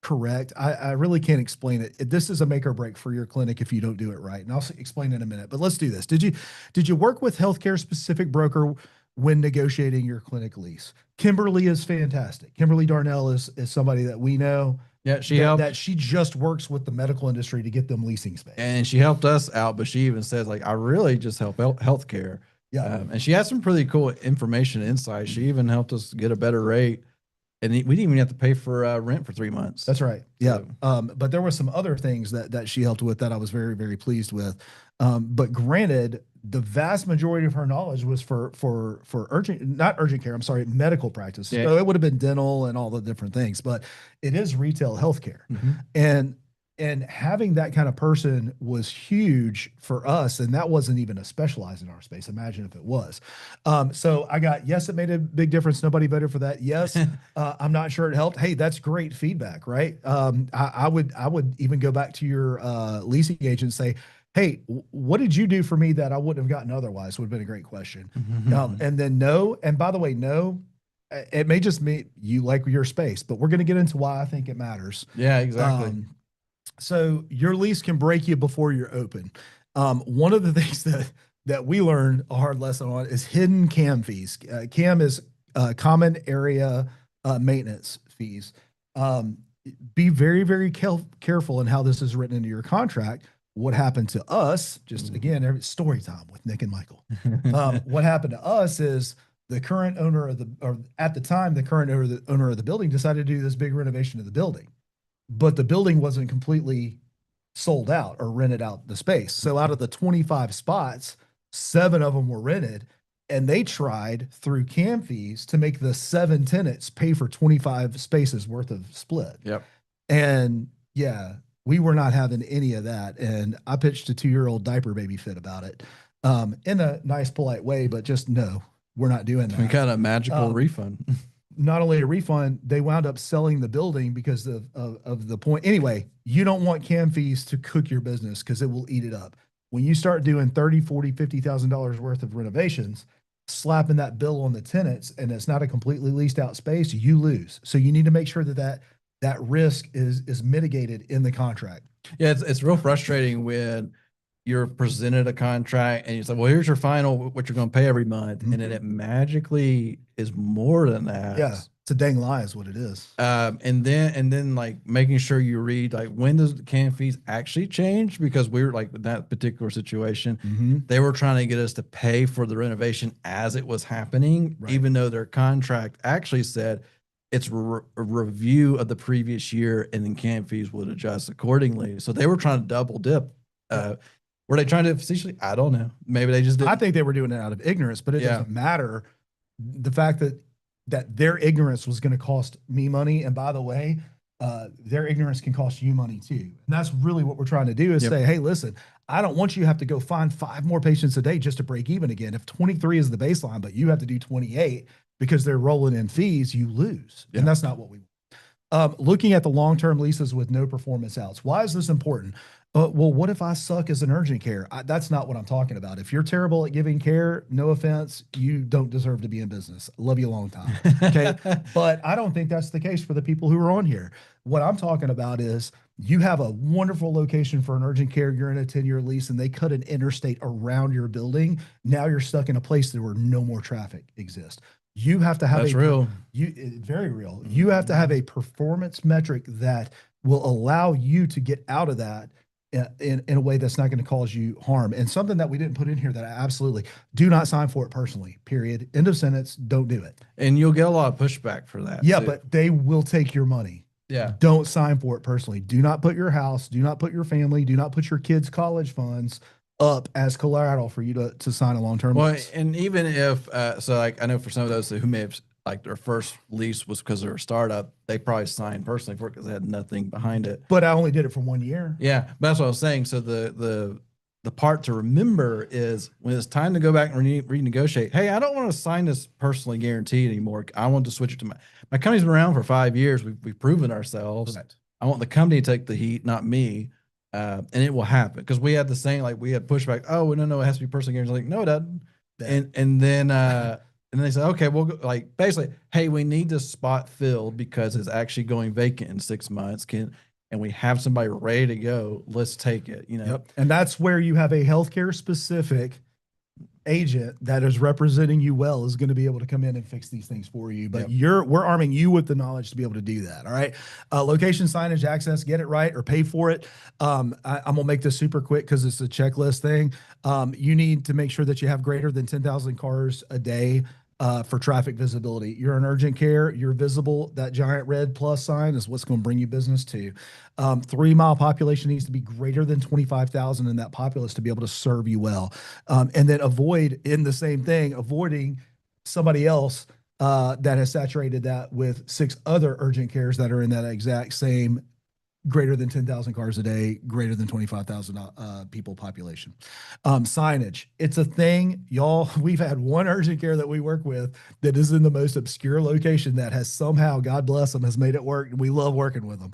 correct. I really can't explain it. This is a make or break for your clinic if you don't do it right. And I'll explain in a minute, but let's do this. Did you work with healthcare specific broker when negotiating your clinic lease? Kimberly is fantastic. Kimberly Darnell is somebody that we know. Yeah, she helped. That she just works with the medical industry to get them leasing space. And she helped us out, but she even says like, I really just help healthcare. Yeah. And she had some pretty cool information insights. She even helped us get a better rate. And we didn't even have to pay for rent for 3 months. That's right. Yeah. So. But there were some other things that she helped with that I was very, very pleased with. But granted, the vast majority of her knowledge was for not urgent care, I'm sorry, medical practice. Yeah. So it would have been dental and all the different things, but it is retail healthcare. Mm-hmm. And having that kind of person was huge for us. And that wasn't even a specialized in our space. Imagine if it was. So I got, yes, it made a big difference. Nobody voted for that. Yes. I'm not sure it helped. Hey, that's great feedback, right? I would even go back to your leasing agent and say, hey, what did you do for me that I wouldn't have gotten otherwise? Would have been a great question. And then no. And by the way, no, it may just mean you like your space, but we're going to get into why I think it matters. Yeah, exactly. So your lease can break you before you're open. One of the things that we learned a hard lesson on is hidden CAM fees. CAM is common area maintenance fees. Be very, very careful in how this is written into your contract. What happened to us, just again, every story time with Nick and Michael. What happened to us is the current owner at the time, the current owner of the building decided to do this big renovation of the building. But the building wasn't completely sold out or rented out the space. So out of the 25 spots, 7 of them were rented. And they tried through cam fees to make the 7 tenants pay for 25 spaces worth of split. Yep. And yeah, we were not having any of that. And I pitched a 2-year-old diaper baby fit about it, in a nice, polite way, but just no, we're not doing We that. got a magical refund. Not only a refund, they wound up selling the building because of the point. Anyway, you don't want cam fees to cook your business because it will eat it up. When you start doing 30, 40, $50,000 worth of renovations, slapping that bill on the tenants, and it's not a completely leased out space, you lose. So you need to make sure that risk is mitigated in the contract. Yeah, it's real frustrating when you're presented a contract and you say, well, here's your final, what you're going to pay every month. And then it magically is more than that. Yeah. It's a dang lie is what it is. And then like making sure you read, like, when does the cam fees actually change? Because we were like, in that particular situation, they were trying to get us to pay for the renovation as it was happening, even though their contract actually said it's a review of the previous year and then cam fees would adjust accordingly. So they were trying to double dip. Were they trying to facetiously? I don't know. Maybe they just did. I think they were doing it out of ignorance, but it doesn't matter. The fact that their ignorance was going to cost me money, and by the way, their ignorance can cost you money too. And that's really what we're trying to do is say, hey, listen, I don't want you to have to go find 5 more patients a day just to break even again. If 23 is the baseline, but you have to do 28 because they're rolling in fees, you lose. And that's not what we want. Looking at the long-term leases with no performance outs. Why is this important? Well, what if I suck as an urgent care? That's not what I'm talking about. If you're terrible at giving care, no offense, you don't deserve to be in business. Love you a long time. Okay. But I don't think that's the case for the people who are on here. What I'm talking about is you have a wonderful location for an urgent care. You're in a 10-year lease and they cut an interstate around your building. Now you're stuck in a place where no more traffic exists. You have to have That's real. Very real. You have to have a performance metric that will allow you to get out of that in a way that's not going to cause you harm. And something that we didn't put in here that I absolutely do not sign for it personally, period. End of sentence. Don't do it. And you'll get a lot of pushback for that. Yeah, but they will take your money. Yeah. Don't sign for it personally. Do not put your house, do not put your family, do not put your kids' college funds up as collateral for you to sign a long-term lease. And even if, so like, I know for some of those who may have, like, their first lease was because they're a startup, they probably signed personally for it because they had nothing behind it. But I only did it for 1 year. Yeah, but that's what I was saying. So the part to remember is when it's time to go back and renegotiate. Hey, I don't want to sign this personally guaranteed anymore. I want to switch it to my company's been around for 5 years. We've proven ourselves. Correct. I want the company to take the heat, not me. And it will happen because we had the same, like, we had pushback. Oh, no, it has to be personally guaranteed. Like, no, it doesn't. And then they said, okay, we'll go, like, basically, hey, we need this spot filled because it's actually going vacant in 6 months. And we have somebody ready to go. Let's take it, you know? Yep. And that's where you have a healthcare specific agent that is representing you well is going to be able to come in and fix these things for you. But we're arming you with the knowledge to be able to do that. All right. Location, signage, access, get it right or pay for it. I'm going to make this super quick because it's a checklist thing. You need to make sure that you have greater than 10,000 cars a day for traffic visibility. You're in urgent care, you're visible. That giant red plus sign is what's going to bring you business to. 3 mile population needs to be greater than 25,000 in that populace to be able to serve you well. And then avoiding somebody else that has saturated that with 6 other urgent cares that are in that exact same greater than 10,000 cars a day, greater than 25,000 people population. Signage, it's a thing, y'all. We've had one urgent care that we work with that is in the most obscure location that has somehow, God bless them, has made it work. We love working with them.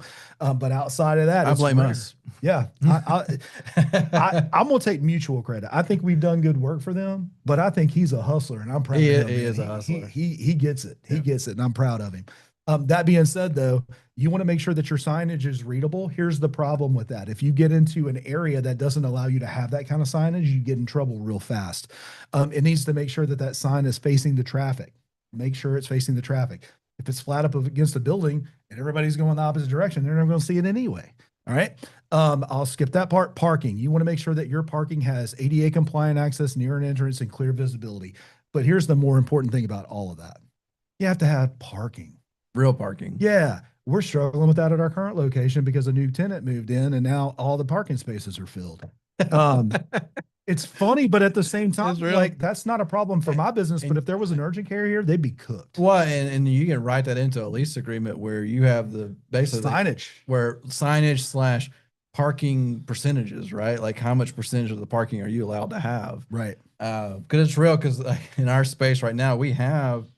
But outside of that, I blame us. Yeah. I'm going to take mutual credit. I think we've done good work for them, but I think he's a hustler and I'm proud of him. He is a hustler. He gets it. He gets it. And I'm proud of him. That being said, though, you want to make sure that your signage is readable. Here's the problem with that. If you get into an area that doesn't allow you to have that kind of signage, you get in trouble real fast. It needs to make sure that that sign is facing the traffic. Make sure it's facing the traffic. If it's flat up against a building and everybody's going the opposite direction, they're never going to see it anyway. All right. I'll skip that part. Parking. You want to make sure that your parking has ADA compliant access near an entrance and clear visibility. But here's the more important thing about all of that. You have to have parking. Real parking. Yeah. We're struggling with that at our current location because a new tenant moved in and now all the parking spaces are filled. It's funny, but at the same time, It's real. like that's not a problem for my business. But And- if there was an urgent care here, they'd be cooked. Well, and you can write that into a lease agreement where you have the basically Signage. where signage slash parking percentages, right? Like how much percentage of the parking are you allowed to have? Right. Because it's real. Because like, in our space right now, we have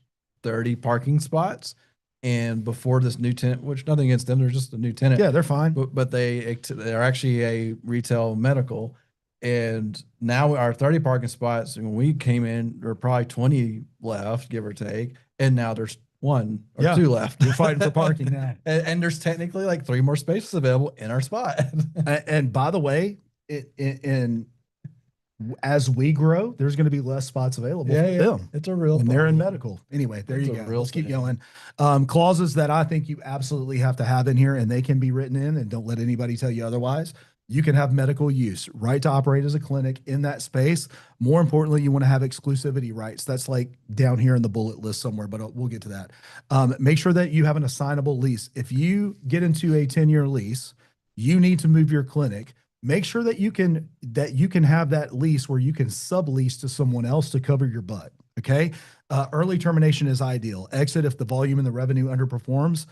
30 parking spots, and before this new tenant, which nothing against them, they're just a new tenant. Yeah, they're fine. But they're actually a retail medical, and now our 30 parking spots. When we came in, there were probably 20 left, give or take, and now there's one or Yeah. two left. You're fighting for parking now. And there's technically like 3 more spaces available in our spot. And by the way, as we grow, there's going to be less spots available for them. It's a real when they're in problem. medical. Anyway, there It's you a go. real Let's keep thing. going. Clauses that I think you absolutely have to have in here, and they can be written in, and don't let anybody tell you otherwise. You can have medical use, right to operate as a clinic in that space. More importantly, you want to have exclusivity rights. That's like down here in the bullet list somewhere, but we'll get to that. Make sure that you have an assignable lease. If you get into a 10-year lease, you need to move your clinic. Make sure that you can have that lease where you can sublease to someone else to cover your butt. Okay. Early termination is ideal. Exit if the volume and the revenue underperforms.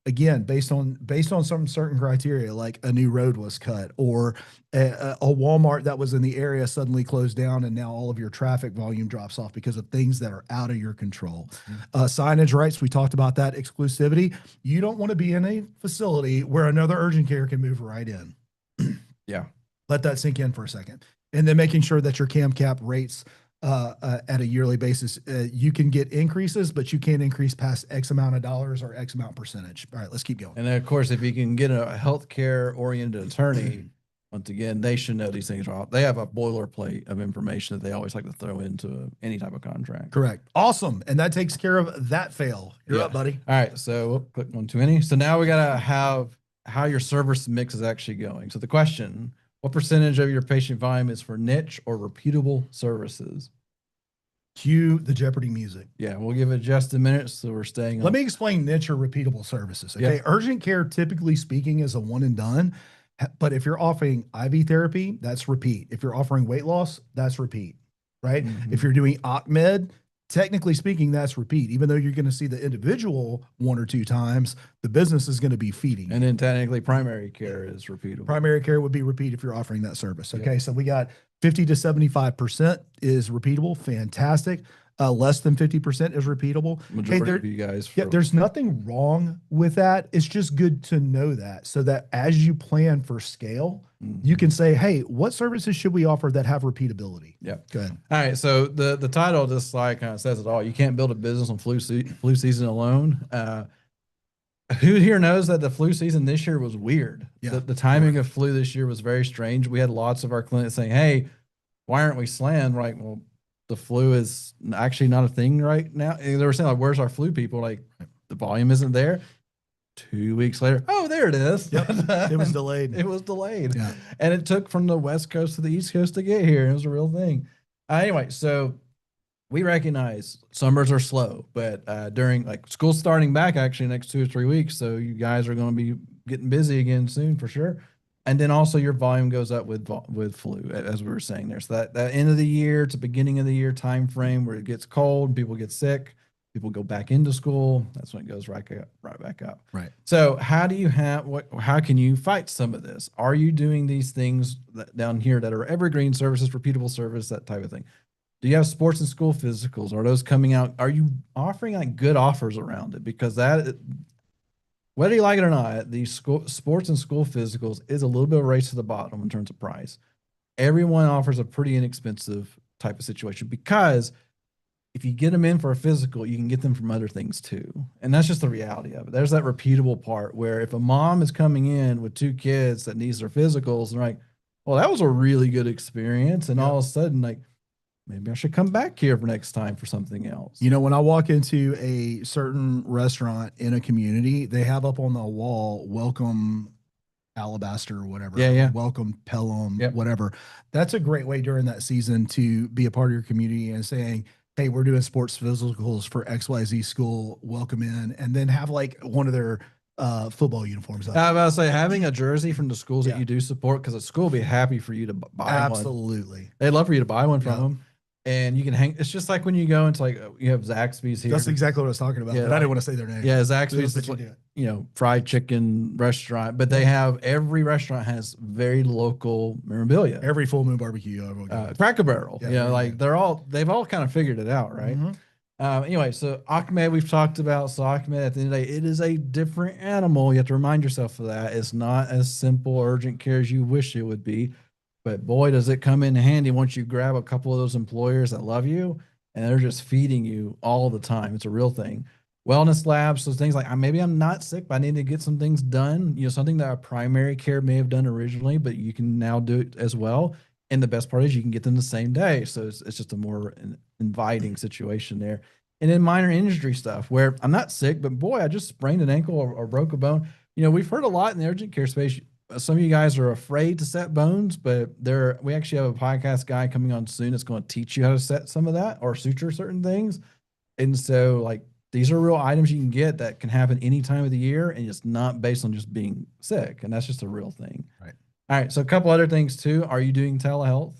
Again, based on some certain criteria, like a new road was cut or a Walmart that was in the area suddenly closed down, and now all of your traffic volume drops off because of things that are out of your control. Signage rights, we talked about that. Exclusivity. You don't want to be in a facility where another urgent care can move right in. Yeah. Let that sink in for a second. And then making sure that your CAM cap rates at a yearly basis, you can get increases, but you can't increase past X amount of dollars or X amount percentage. All right, let's keep going. And then, of course, if you can get a healthcare oriented attorney, once again, they should know these things are all. They have a boilerplate of information that they always like to throw into any type of contract. Correct. Awesome. And that takes care of that fail. You're up, buddy. All right. So we'll click 1 too many. So now we got to have how your service mix is actually going. So the question, what percentage of your patient volume is for niche or repeatable services? Cue the Jeopardy music. Yeah, we'll give it just a minute so we're staying on. Let me explain niche or repeatable services. Okay. Yeah. Urgent care, typically speaking, is a one and done. But if you're offering IV therapy, that's repeat. If you're offering weight loss, that's repeat, right? If you're doing OCMed, technically speaking, that's repeat. Even though you're going to see the individual 1 or 2 times, the business is going to be feeding. And then technically primary care is repeatable. Primary care would be repeat if you're offering that service. Okay. So we got 50 to 75% is repeatable. Fantastic. Less than 50% is repeatable. Majority of you guys. Yeah, there's nothing wrong with that. It's just good to know that so that as you plan for scale, you can say, hey, what services should we offer that have repeatability? Yeah. Go ahead. All right. So the title of this slide kind of says it all. You can't build a business on flu season alone. Who here knows that the flu season this year was weird? Yeah. The timing of flu this year was very strange. We had lots of our clients saying, hey, why aren't we slammed? Right. Well, the flu is actually not a thing right now. They were saying, like, where's our flu people? Like, the volume isn't there. 2 weeks later, oh, there it is. Yep. It was delayed. It was delayed. Yeah. And it took from the West Coast to the East Coast to get here. It was a real thing. Anyway, so we recognize summers are slow, but during like school starting back actually next 2 or 3 weeks. So you guys are going to be getting busy again soon for sure. And then also your volume goes up with flu, as we were saying there. So that end of the year to beginning of the year time frame where it gets cold, people get sick, people go back into school. That's when it goes right back up. Right. So how do you how can you fight some of this? Are you doing these things down here that are evergreen services, repeatable service, that type of thing? Do you have sports and school physicals? Are those coming out? Are you offering like good offers around it? Because that, whether you like it or not, these sports and school physicals is a little bit of a race to the bottom in terms of price. Everyone offers a pretty inexpensive type of situation because if you get them in for a physical, you can get them from other things too. And that's just the reality of it. There's that repeatable part where if a mom is coming in with 2 kids that needs their physicals, and like, well, that was a really good experience. And all of a sudden, like, maybe I should come back here for next time for something else. You know, when I walk into a certain restaurant in a community, they have up on the wall, welcome Alabaster or whatever. Yeah. Welcome Pelham, Yep. whatever. That's a great way during that season to be a part of your community and saying, hey, we're doing sports physicals for XYZ school. Welcome in. And then have like one of their football uniforms up. I was about to say, having a jersey from the schools that Yeah. you do support, because the school will be happy for you to buy one. Absolutely. They'd love for you to buy one from Yeah. them, and you can hang. It's just like when you go into like you have Zaxby's here. That's exactly what I was talking about, Yeah, but I like- didn't want to say their name. Yeah, Those Zaxby's that is you like, do it. fried chicken restaurant, but they have every restaurant has very local memorabilia. Every full moon barbecue I ever go. Cracker Barrel, Yeah, you know, there you like they've all kind of figured it out, right? Mhm. Anyway, so Ahmed we've talked about. So Ahmed, at the end of the day, it is a different animal. You have to remind yourself of that. It's not as simple urgent care as you wish it would be. But boy, does it come in handy once you grab a couple of those employers that love you and they're just feeding you all the time. It's a real thing. Wellness labs, so things like maybe I'm not sick, but I need to get some things done. You know, something that our primary care may have done originally, but you can now do it as well. And the best part is you can get them the same day. So it's just a more inviting situation there. And then minor injury stuff where I'm not sick, but boy, I just sprained an ankle or broke a bone. You know, we've heard a lot in the urgent care space. Some of you guys are afraid to set bones, but we actually have a podcast guy coming on soon that's going to teach you how to set some of that or suture certain things. And so, like, these are real items you can get that can happen any time of the year, and it's not based on just being sick. And that's just a real thing. Right. All right. So, a couple other things too. Are you doing telehealth?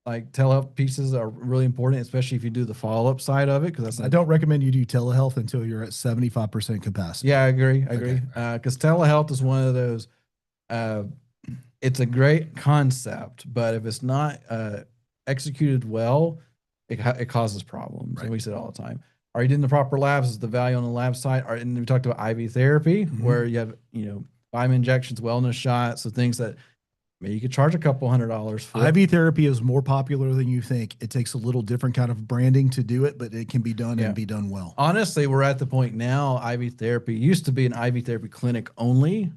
Like, telehealth pieces are really important, especially if you do the follow up side of it, because that's I don't recommend you do telehealth until you're at 75% capacity. Yeah, I agree. I Okay. agree. Because telehealth is one of those. Uh, it's a great concept, but if it's not executed well, it causes problems. Right. And we say it all the time. Are you doing the proper labs? Is the value on the lab side? And we talked about IV therapy, where you have, vitamin injections, wellness shots, so things that maybe you could charge a couple $100s for. IV therapy is more popular than you think. It takes a little different kind of branding to do it, but it can be done and be done well. Honestly, we're at the point now, IV therapy used to be an IV therapy clinic only.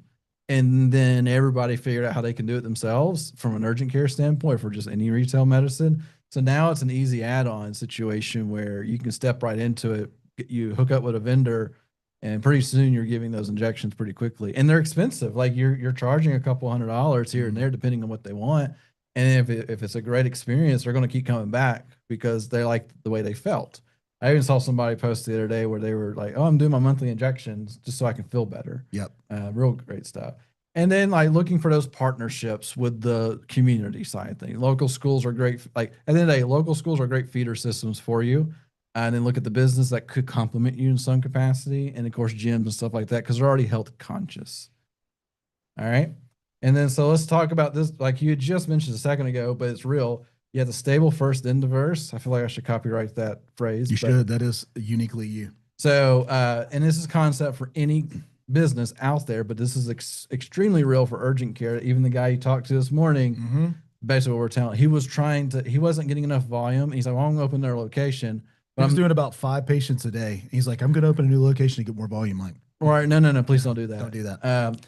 And then everybody figured out how they can do it themselves from an urgent care standpoint for just any retail medicine. So now it's an easy add-on situation where you can step right into it. You hook up with a vendor, and pretty soon you're giving those injections pretty quickly. And they're expensive. Like you're charging a couple $100s here and there, depending on what they want. And if it's a great experience, they're going to keep coming back because they like the way they felt. I even saw somebody post the other day where they were like, "Oh, I'm doing my monthly injections just so I can feel better." Yep. Real great stuff. And then like looking for those partnerships with the community side thing. Local schools are great. Like at the end of the day, local schools are great feeder systems for you. And then look at the business that could complement you in some capacity. And of course, gyms and stuff like that, because they're already health conscious. All right. And then so let's talk about this. Like you had just mentioned a second ago, but it's real. You have the stable first in diverse. I feel like I should copyright that phrase. You should. That is uniquely you. So, and this is concept for any business out there, but this is extremely real for urgent care. Even the guy you talked to this morning, basically what we're telling, he wasn't getting enough volume. He's like, well, I'm going to open their location. But I'm doing about 5 patients a day. He's like, I'm going to open a new location to get more volume. Like, all right, no, please don't do that. Don't do that.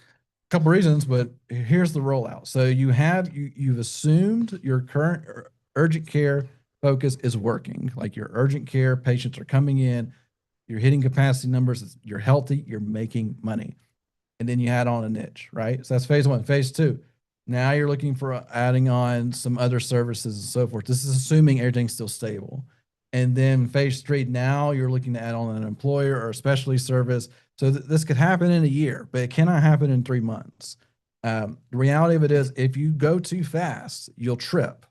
Couple reasons, but here's the rollout. So you've assumed your current urgent care focus is working. Like your urgent care patients are coming in, you're hitting capacity numbers, you're healthy, you're making money. And then you add on a niche, right? So that's phase one. Phase two, now you're looking for adding on some other services and so forth. This is assuming everything's still stable. And then phase three, now you're looking to add on an employer or a specialty service. So this could happen in a year, but it cannot happen in 3 months. The reality of it is if you go too fast, you'll trip.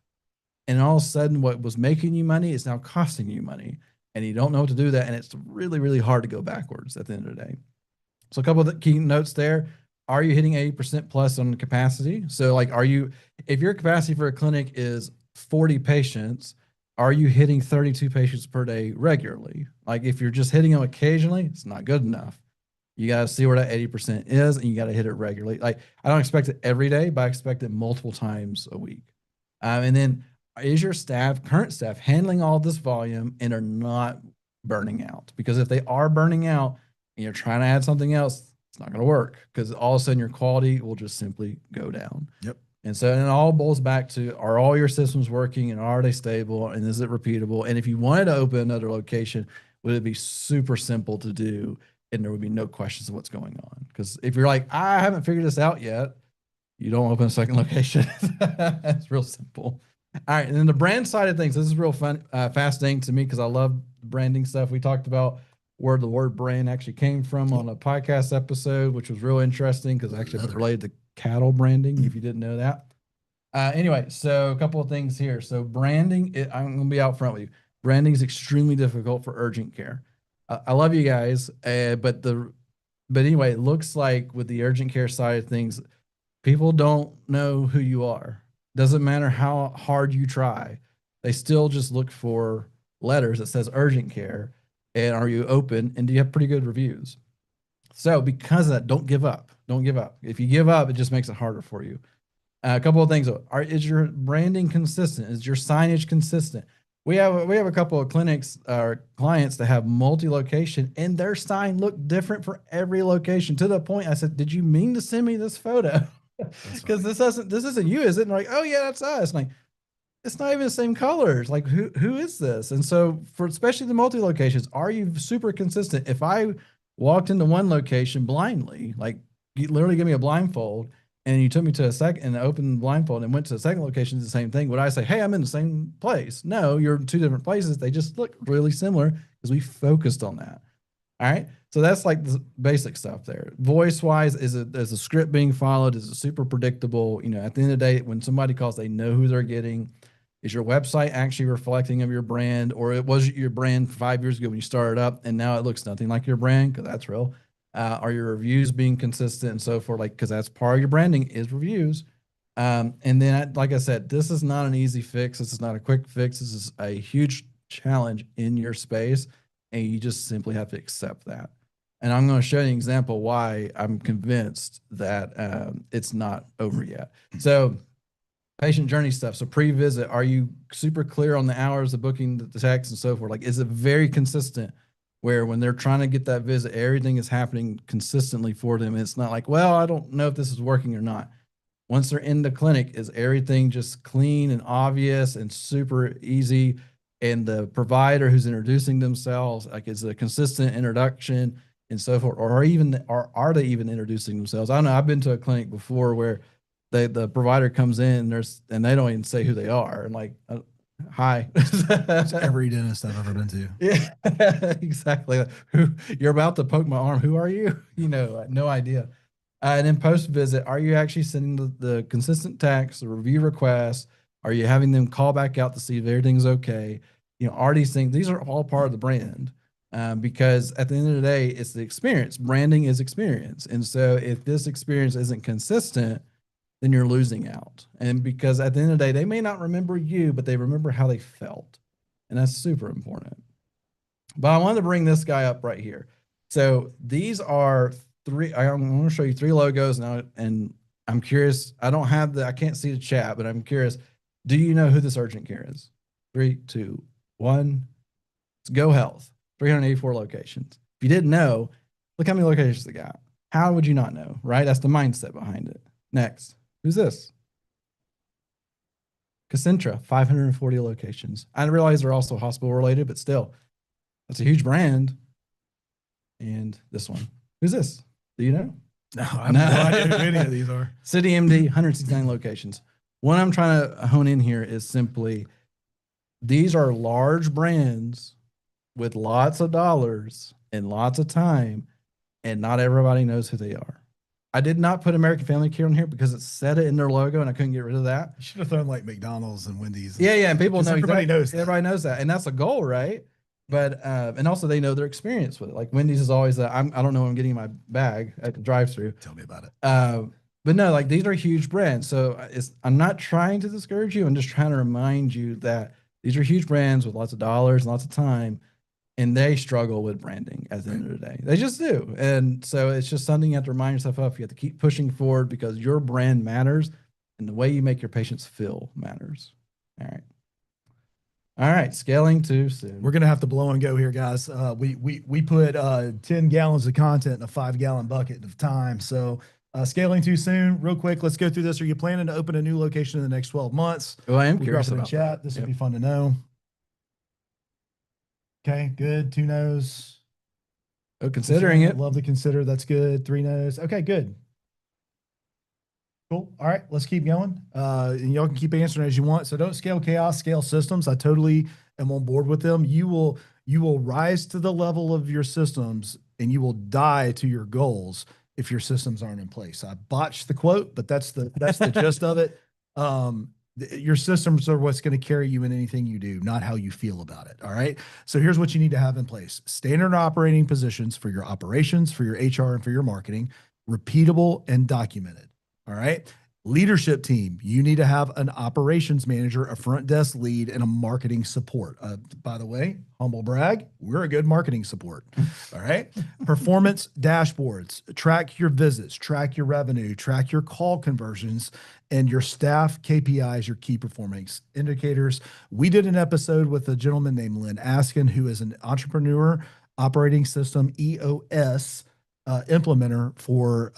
And all of a sudden what was making you money is now costing you money. And you don't know what to do with that. And it's really, really hard to go backwards at the end of the day. So a couple of the key notes there. Are you hitting 80% plus on capacity? So like, if your capacity for a clinic is 40 patients, are you hitting 32 patients per day regularly? Like if you're just hitting them occasionally, it's not good enough. You got to see where that 80% is and you got to hit it regularly. Like I don't expect it every day, but I expect it multiple times a week. And then is your current staff handling all this volume and are not burning out? Because if they are burning out and you're trying to add something else, it's not going to work because all of a sudden your quality will just simply go down. Yep. And so it all boils back to, are all your systems working and are they stable and is it repeatable? And if you wanted to open another location, would it be super simple to do and there would be no questions of what's going on? Because if you're like, I haven't figured this out yet, you don't open a second location. It's real simple. All right. And then the brand side of things, this is real fun, fascinating to me because I love branding stuff. We talked about where the word brand actually came from on a podcast episode, which was real interesting because actually it related to cattle branding, if you didn't know that. Anyway, so a couple of things here. So branding, I'm going to be out front with you. Branding is extremely difficult for urgent care. I love you guys, but anyway, it looks like with the urgent care side of things, people don't know who you are. Doesn't matter how hard you try, they still just look for letters that says urgent care, and are you open, and do you have pretty good reviews? So because of that, don't give up. Don't give up. If you give up, it just makes it harder for you. A couple of things. Is your branding consistent? Is your signage consistent? We have a couple of clinics or clients that have multi-location, and their sign looked different for every location, to the point I said, "Did you mean to send me this photo? Because this isn't you, is it?" And like, "Oh yeah, that's us." And like, it's not even the same colors. Like, who is this? And so for especially the multi locations, are you super consistent? If I walked into one location blindly, like you literally give me a blindfold, and you took me to a second and opened the blindfold and went to the second location, it's the same thing. Would I say, "Hey, I'm in the same place"? No, you're in two different places. They just look really similar because we focused on that. All right. So that's like the basic stuff there. Voice wise, is a script being followed? Is it super predictable? You know, at the end of the day, when somebody calls, they know who they're getting. Is your website actually reflecting of your brand, or it was your brand 5 years ago when you started up and now it looks nothing like your brand? Because that's real. Are your reviews being consistent and so forth? Like, because that's part of your branding is reviews. And then, like I said, this is not an easy fix. This is not a quick fix. This is a huge challenge in your space, and you just simply have to accept that. And I'm going to show you an example why I'm convinced that it's not over yet. So patient journey stuff. So pre-visit, are you super clear on the hours, the booking, the text, and so forth? Like, is it very consistent where when they're trying to get that visit, everything is happening consistently for them? It's not like, well, I don't know if this is working or not. Once they're in the clinic, is everything just clean and obvious and super easy? And the provider who's introducing themselves, like, is it a consistent introduction and so forth? Or are they even introducing themselves? I don't know. I've been to a clinic before where the provider comes in and they don't even say who they are, and like, hi. Every dentist I've ever been to. Yeah, exactly. Who, you're about to poke my arm? Who are you? You know, no idea. And then post visit, are you actually sending the consistent text, the review requests? Are you having them call back out to see if everything's okay? You know, are these things? These are all part of the brand, because at the end of the day, it's the experience. Branding is experience, and so if this experience isn't consistent, then you're losing out. And because at the end of the day, they may not remember you, but they remember how they felt, and that's super important. But I wanted to bring this guy up right here. So these are three. I'm going to show you three logos now, and I'm curious. I can't see the chat, but I'm curious. Do you know who this urgent care is? 3, 2, 1. It's Go Health. 384 locations. If you didn't know, look how many locations they got. How would you not know, right? That's the mindset behind it. Next, who's this? Concentra, 540 locations. I realize they're also hospital related, but still, that's a huge brand. And this one, who's this? Do you know? No, I have no idea who any of these are. City MD, 169 locations. What I'm trying to hone in here is simply, these are large brands with lots of dollars and lots of time, and not everybody knows who they are. I did not put American Family Care on here because it said it in their logo, and I couldn't get rid of that. You should have thrown like McDonald's and Wendy's. Yeah, and people know everybody knows that. Everybody knows that, and that's a goal, right? But and also they know their experience with it. Like Wendy's is always I don't know when I'm getting my bag at the drive-through. Tell me about it. But no, like, these are huge brands. So I'm not trying to discourage you. I'm just trying to remind you that these are huge brands with lots of dollars and lots of time, and they struggle with branding at the end of the day. They just do. And so it's just something you have to remind yourself of. You have to keep pushing forward because your brand matters, and the way you make your patients feel matters. All right. All right, scaling too soon. We're gonna have to blow and go here, guys. We put 10 gallons of content in a 5-gallon bucket of time. So scaling too soon. Real quick, let's go through this. Are you planning to open a new location in the next 12 months? Well, I am We'll curious drop it in about chat. that. This Yep. would be fun to know. Okay, good. 2 no's. Oh, considering it. Love to consider. That's good. 3 no's. Okay, good. Cool. All right, let's keep going. And y'all can keep answering as you want. So don't scale chaos, scale systems. I totally am on board with them. You You will rise to the level of your systems and you will die to your goals if your systems aren't in place. I botched the quote, but that's the gist of it. Your systems are what's going to carry you in anything you do, not how you feel about it. All right. So here's what you need to have in place: standard operating positions for your operations, for your HR, and for your marketing, repeatable and documented. All right. Leadership team, you need to have an operations manager, a front desk lead, and a marketing support. By the way, humble brag, we're a good marketing support. All right. Performance dashboards, track your visits, track your revenue, track your call conversions, and your staff KPIs, your key performance indicators. We did an episode with a gentleman named Lynn Askin, who is an entrepreneur operating system EOS implementer for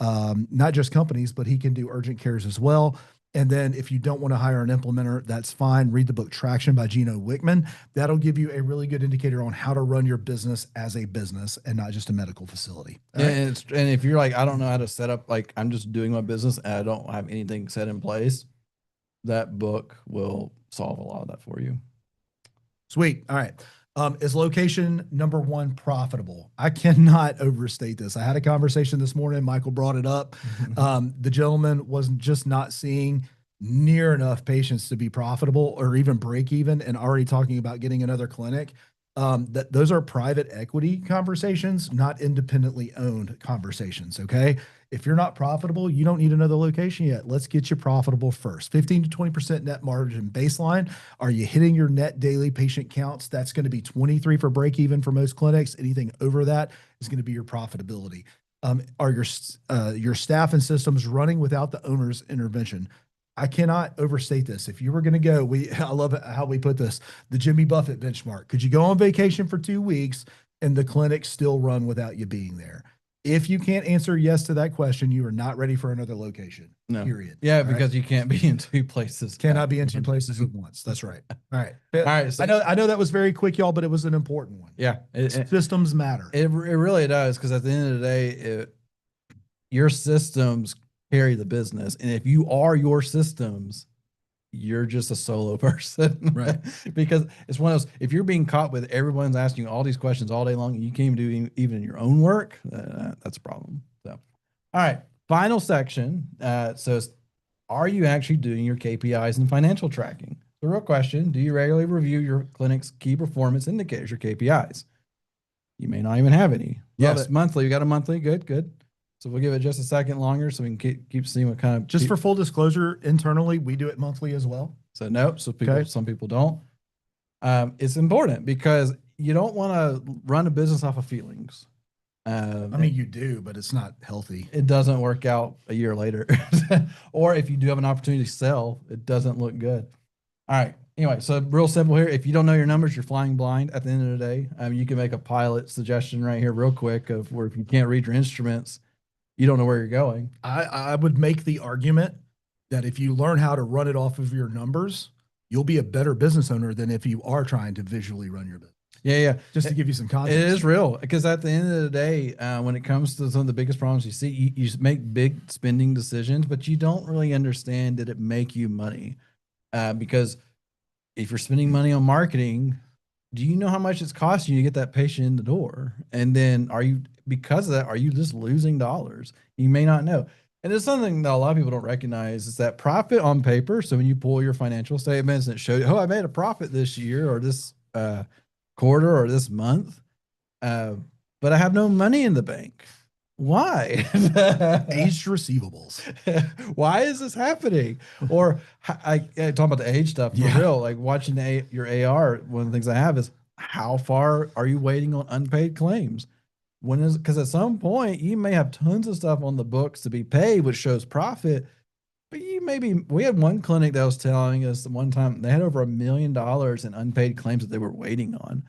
not just companies, but he can do urgent cares as well. And then if you don't want to hire an implementer, that's fine. Read the book Traction by Gino Wickman. That'll give you a really good indicator on how to run your business as a business and not just a medical facility. Right? And if you're like, I don't know how to set up, like I'm just doing my business and I don't have anything set in place, that book will solve a lot of that for you. Sweet. All right. Is location number one profitable? I cannot overstate this. I had a conversation this morning. Michael brought it up. The gentleman was just not seeing near enough patients to be profitable or even break even, and already talking about getting another clinic. Those are private equity conversations, not independently owned conversations. Okay. If you're not profitable, you don't need another location yet. Let's get you profitable first. 15 to 20% net margin baseline. Are you hitting your net daily patient counts? That's going to be 23 for break even for most clinics. Anything over that is going to be your profitability. Are your staff and systems running without the owner's intervention? I cannot overstate this. If you were going to go, I love how we put this, the Jimmy Buffett benchmark. Could you go on vacation for 2 weeks and the clinic still run without you being there? If you can't answer yes to that question, you are not ready for another location. No. Period. Yeah, All because right? you can't be in 2 places. Cannot be in 2 places at once. That's right. All right. All right. So, I know that was very quick, y'all, but it was an important one. yeah, Systems matter. It really does, because at the end of the day, your systems carry the business, and if you are your systems, you're just a solo person, right? Because it's one of those, if you're being caught with everyone's asking you all these questions all day long and you can't even do even your own work, that's a problem. So, all right, final section. Says, are you actually doing your KPIs and financial tracking? The real question: do you regularly review your clinic's key performance indicators, your KPIs? You may not even have any. Yes, monthly. We got a monthly. Good. So we'll give it just a second longer so we can keep seeing what kind of. Just for full disclosure, internally, we do it monthly as well. So nope. So some people don't. It's important because you don't want to run a business off of feelings. I mean, you do, but it's not healthy. It doesn't work out a year later. Or if you do have an opportunity to sell, it doesn't look good. All right. Anyway, so real simple here. If you don't know your numbers, you're flying blind at the end of the day. You can make a pilot suggestion right here real quick of where if you can't read your instruments, you don't know where you're going. I would make the argument that if you learn how to run it off of your numbers, you'll be a better business owner than if you are trying to visually run your business. Yeah. Just to give you some context. It is real, because at the end of the day, when it comes to some of the biggest problems you see, you make big spending decisions, but you don't really understand did it make you money. Because if you're spending money on marketing, do you know how much it's costing you to get that patient in the door? And then because of that, are you just losing dollars? You may not know. And it's something that a lot of people don't recognize, is that profit on paper. So when you pull your financial statements and it shows, I made a profit this year or this quarter or this month, but I have no money in the bank. Why? Aged receivables. Why is this happening? Or I talk about the age stuff for real, like watching your AR. One of the things I have is, how far are you waiting on unpaid claims? Because at some point you may have tons of stuff on the books to be paid, which shows profit, but we had one clinic that was telling us one time they had over $1 million in unpaid claims that they were waiting on.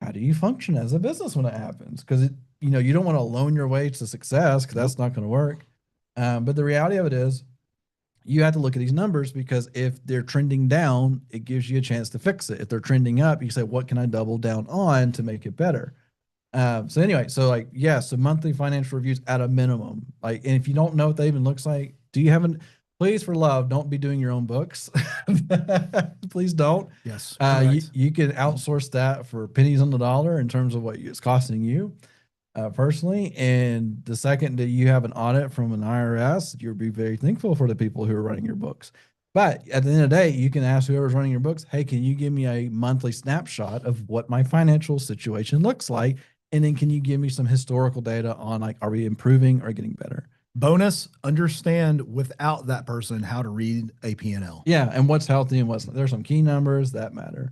How do you function as a business when it happens? Because you don't want to loan your way to success, because that's not going to work. But the reality of it is, you have to look at these numbers, because if they're trending down, it gives you a chance to fix it. If they're trending up, you say, what can I double down on to make it better? So anyway, so monthly financial reviews at a minimum. And if you don't know what that even looks like, please, for love, don't be doing your own books. Please don't. Yes. You, Correct. you can outsource that for pennies on the dollar in terms of what it's costing you personally. And the second that you have an audit from an IRS, you'll be very thankful for the people who are running your books. But at the end of the day, you can ask whoever's running your books, hey, can you give me a monthly snapshot of what my financial situation looks like? And then can you give me some historical data on, like, are we improving or getting better? Bonus, understand without that person how to read a P&L. Yeah, and what's healthy and what's not. There's some key numbers that matter.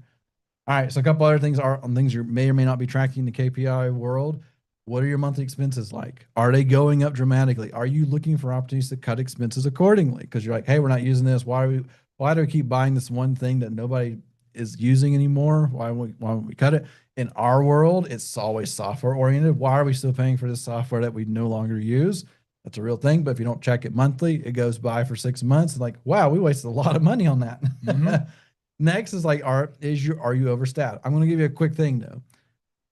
All right, so a couple other things are on things you may or may not be tracking in the KPI world. What are your monthly expenses like? Are they going up dramatically? Are you looking for opportunities to cut expenses accordingly? Because you're like, hey, we're not using this. Why do we keep buying this one thing that nobody is using anymore? Why don't we cut it? In our world, it's always software oriented. Why are we still paying for this software that we no longer use? That's a real thing. But if you don't check it monthly, it goes by for 6 months. Like, wow, we wasted a lot of money on that. Mhm. Next is like, are you overstaffed? I'm going to give you a quick thing though.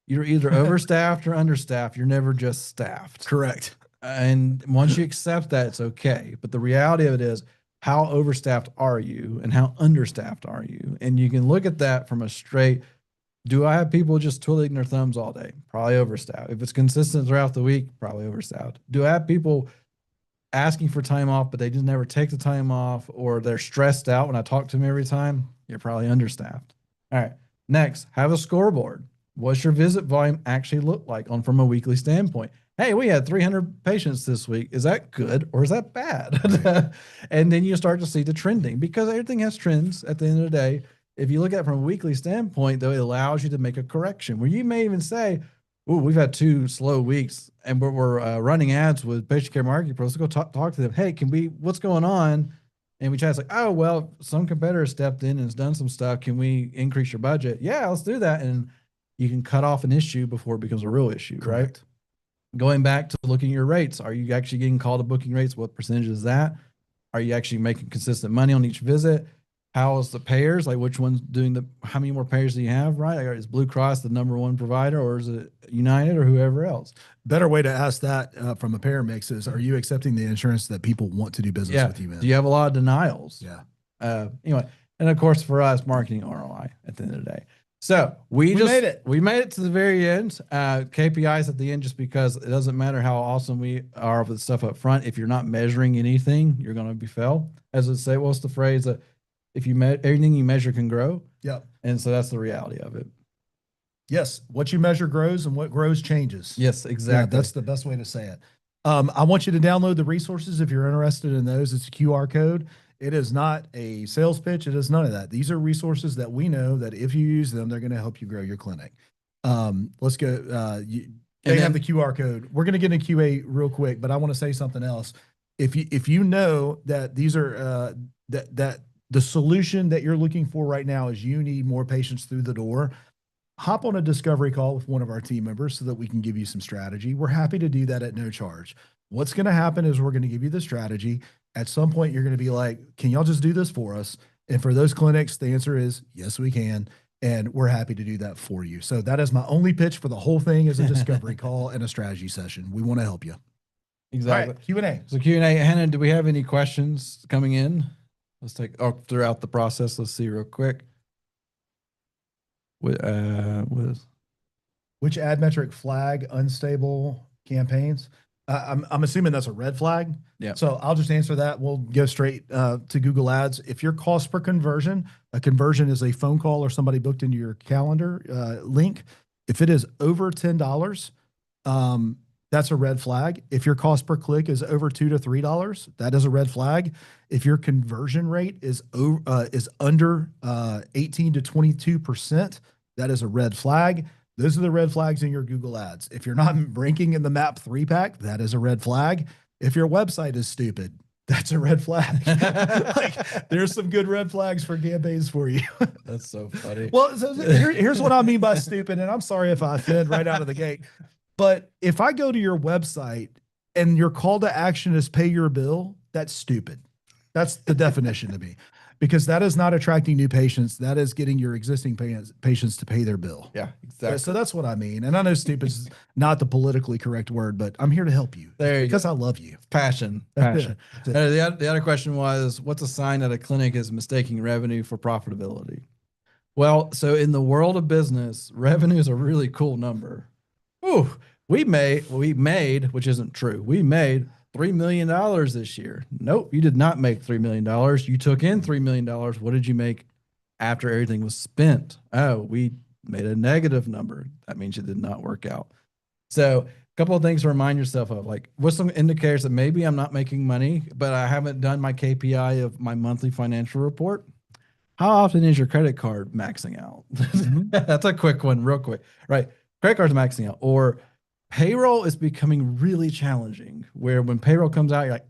You're either overstaffed or understaffed. You're never just staffed. Correct. And once you accept that, it's okay. But the reality of it is, how overstaffed are you and how understaffed are you? And you can look at that from a straight, do I have people just twiddling their thumbs all day? Probably overstaffed. If it's consistent throughout the week, probably overstaffed. Do I have people asking for time off, but they just never take the time off, or they're stressed out when I talk to them every time? You're probably understaffed. All right. Next, have a scoreboard. What's your visit volume actually look like on from a weekly standpoint? Hey, we had 300 patients this week. Is that good or is that bad? And then you start to see the trending, because everything has trends at the end of the day. If you look at it from a weekly standpoint, though, it allows you to make a correction where you may even say, oh, we've had 2 slow weeks and we're running ads with patient care marketing pros. Let's go talk to them. Hey, what's going on? And we chat, it's like, oh, well, some competitor stepped in and has done some stuff. Can we increase your budget? Yeah, let's do that. And you can cut off an issue before it becomes a real issue, Correct. right? Going back to looking at your rates, are you actually getting called to booking rates? What percentage is that? Are you actually making consistent money on each visit? How is the payers? Like, which one's doing how many more payers do you have, right? Like, is Blue Cross the number one provider, or is it United or whoever else? Better way to ask that from a payer mix is, are you accepting the insurance that people want to do business with you in? Do you have a lot of denials? Yeah. Anyway, and of course, for us, marketing ROI at the end of the day. So we made it. We made it to the very end. KPIs at the end, just because it doesn't matter how awesome we are with stuff up front. If you're not measuring anything, you're going to be fail. As it say, what's the phrase that if you everything you measure can grow? Yep. And so that's the reality of it. Yes. What you measure grows, and what grows changes. Yes, exactly. Yeah, that's the best way to say it. I want you to download the resources if you're interested in those. It's a QR code. It is not a sales pitch. It is none of that. These are resources that we know that if you use them, they're going to help you grow your clinic. Let's go. They have the QR code. We're going to get into QA real quick, but I want to say something else. If you know that these are that the solution that you're looking for right now is you need more patients through the door, hop on a discovery call with one of our team members so that we can give you some strategy. We're happy to do that at no charge. What's going to happen is we're going to give you the strategy. At some point, you're going to be like, can y'all just do this for us? And for those clinics, the answer is yes, we can. And we're happy to do that for you. So that is my only pitch for the whole thing, is a discovery call and a strategy session. We want to help you. Exactly. Right, Q&A. So Q&A, Hannah, do we have any questions coming in? Let's take throughout the process. Let's see real quick. Which ad metric flag unstable campaigns? I'm assuming that's a red flag. Yeah. So I'll just answer that. We'll go straight to Google Ads. If your cost per conversion, a conversion is a phone call or somebody booked into your calendar link. If it is over $10, that's a red flag. If your cost per click is over $2 to $3, that is a red flag. If your conversion rate is under 18 to 22%, that is a red flag. Those are the red flags in your Google Ads. If you're not ranking in the MAP 3-pack, that is a red flag. If your website is stupid, that's a red flag. Like, there's some good red flags for campaigns for you. That's so funny. Well, so here's what I mean by stupid, and I'm sorry if I offend right out of the gate. But if I go to your website and your call to action is pay your bill, that's stupid. That's the definition to me. because that is not attracting new patients. That is getting your existing patients to pay their bill. Yeah, exactly. So that's what I mean. And I know stupid is not the politically correct word, but I'm here to help you. There you because go. I love you. Passion. That's it. The other question was, what's a sign that a clinic is mistaking revenue for profitability? Well, so in the world of business, revenue is a really cool number. Ooh, we made, which isn't true. We made $3 million this year. Nope, you did not make $3 million. You took in $3 million. What did you make after everything was spent? Oh, we made a negative number. That means it did not work out. So, a couple of things to remind yourself of, like, what's some indicators that maybe I'm not making money, but I haven't done my KPI of my monthly financial report? How often is your credit card maxing out? That's a quick one, real quick. Right. Credit card's maxing out. Or payroll is becoming really challenging, where when payroll comes out, you're like,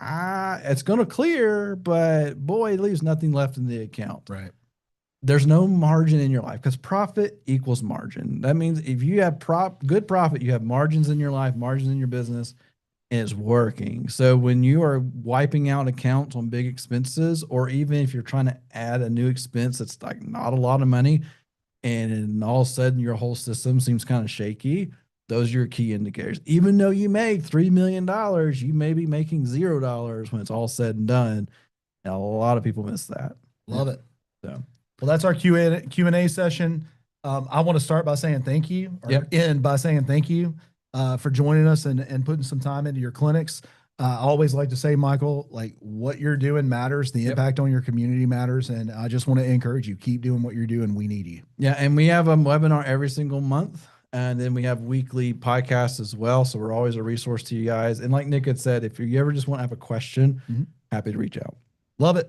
it's going to clear, but boy, it leaves nothing left in the account. Right. There's no margin in your life, because profit equals margin. That means if you have good profit, you have margins in your life, margins in your business, and it's working. So when you are wiping out accounts on big expenses, or even if you're trying to add a new expense that's like not a lot of money, and all of a sudden your whole system seems kind of shaky, those are your key indicators. Even though you made $3 million, you may be making $0 when it's all said and done. And a lot of people miss that. Love it. So, well, that's our Q&A session. I want to start by saying thank you, or end by saying thank you for joining us and putting some time into your clinics. I always like to say, Michael, like, what you're doing matters. The impact on your community matters. And I just want to encourage you, keep doing what you're doing. We need you. Yeah. And we have a webinar every single month. And then we have weekly podcasts as well. So we're always a resource to you guys. And like Nick had said, if you ever just want to have a question, happy to reach out. Love it.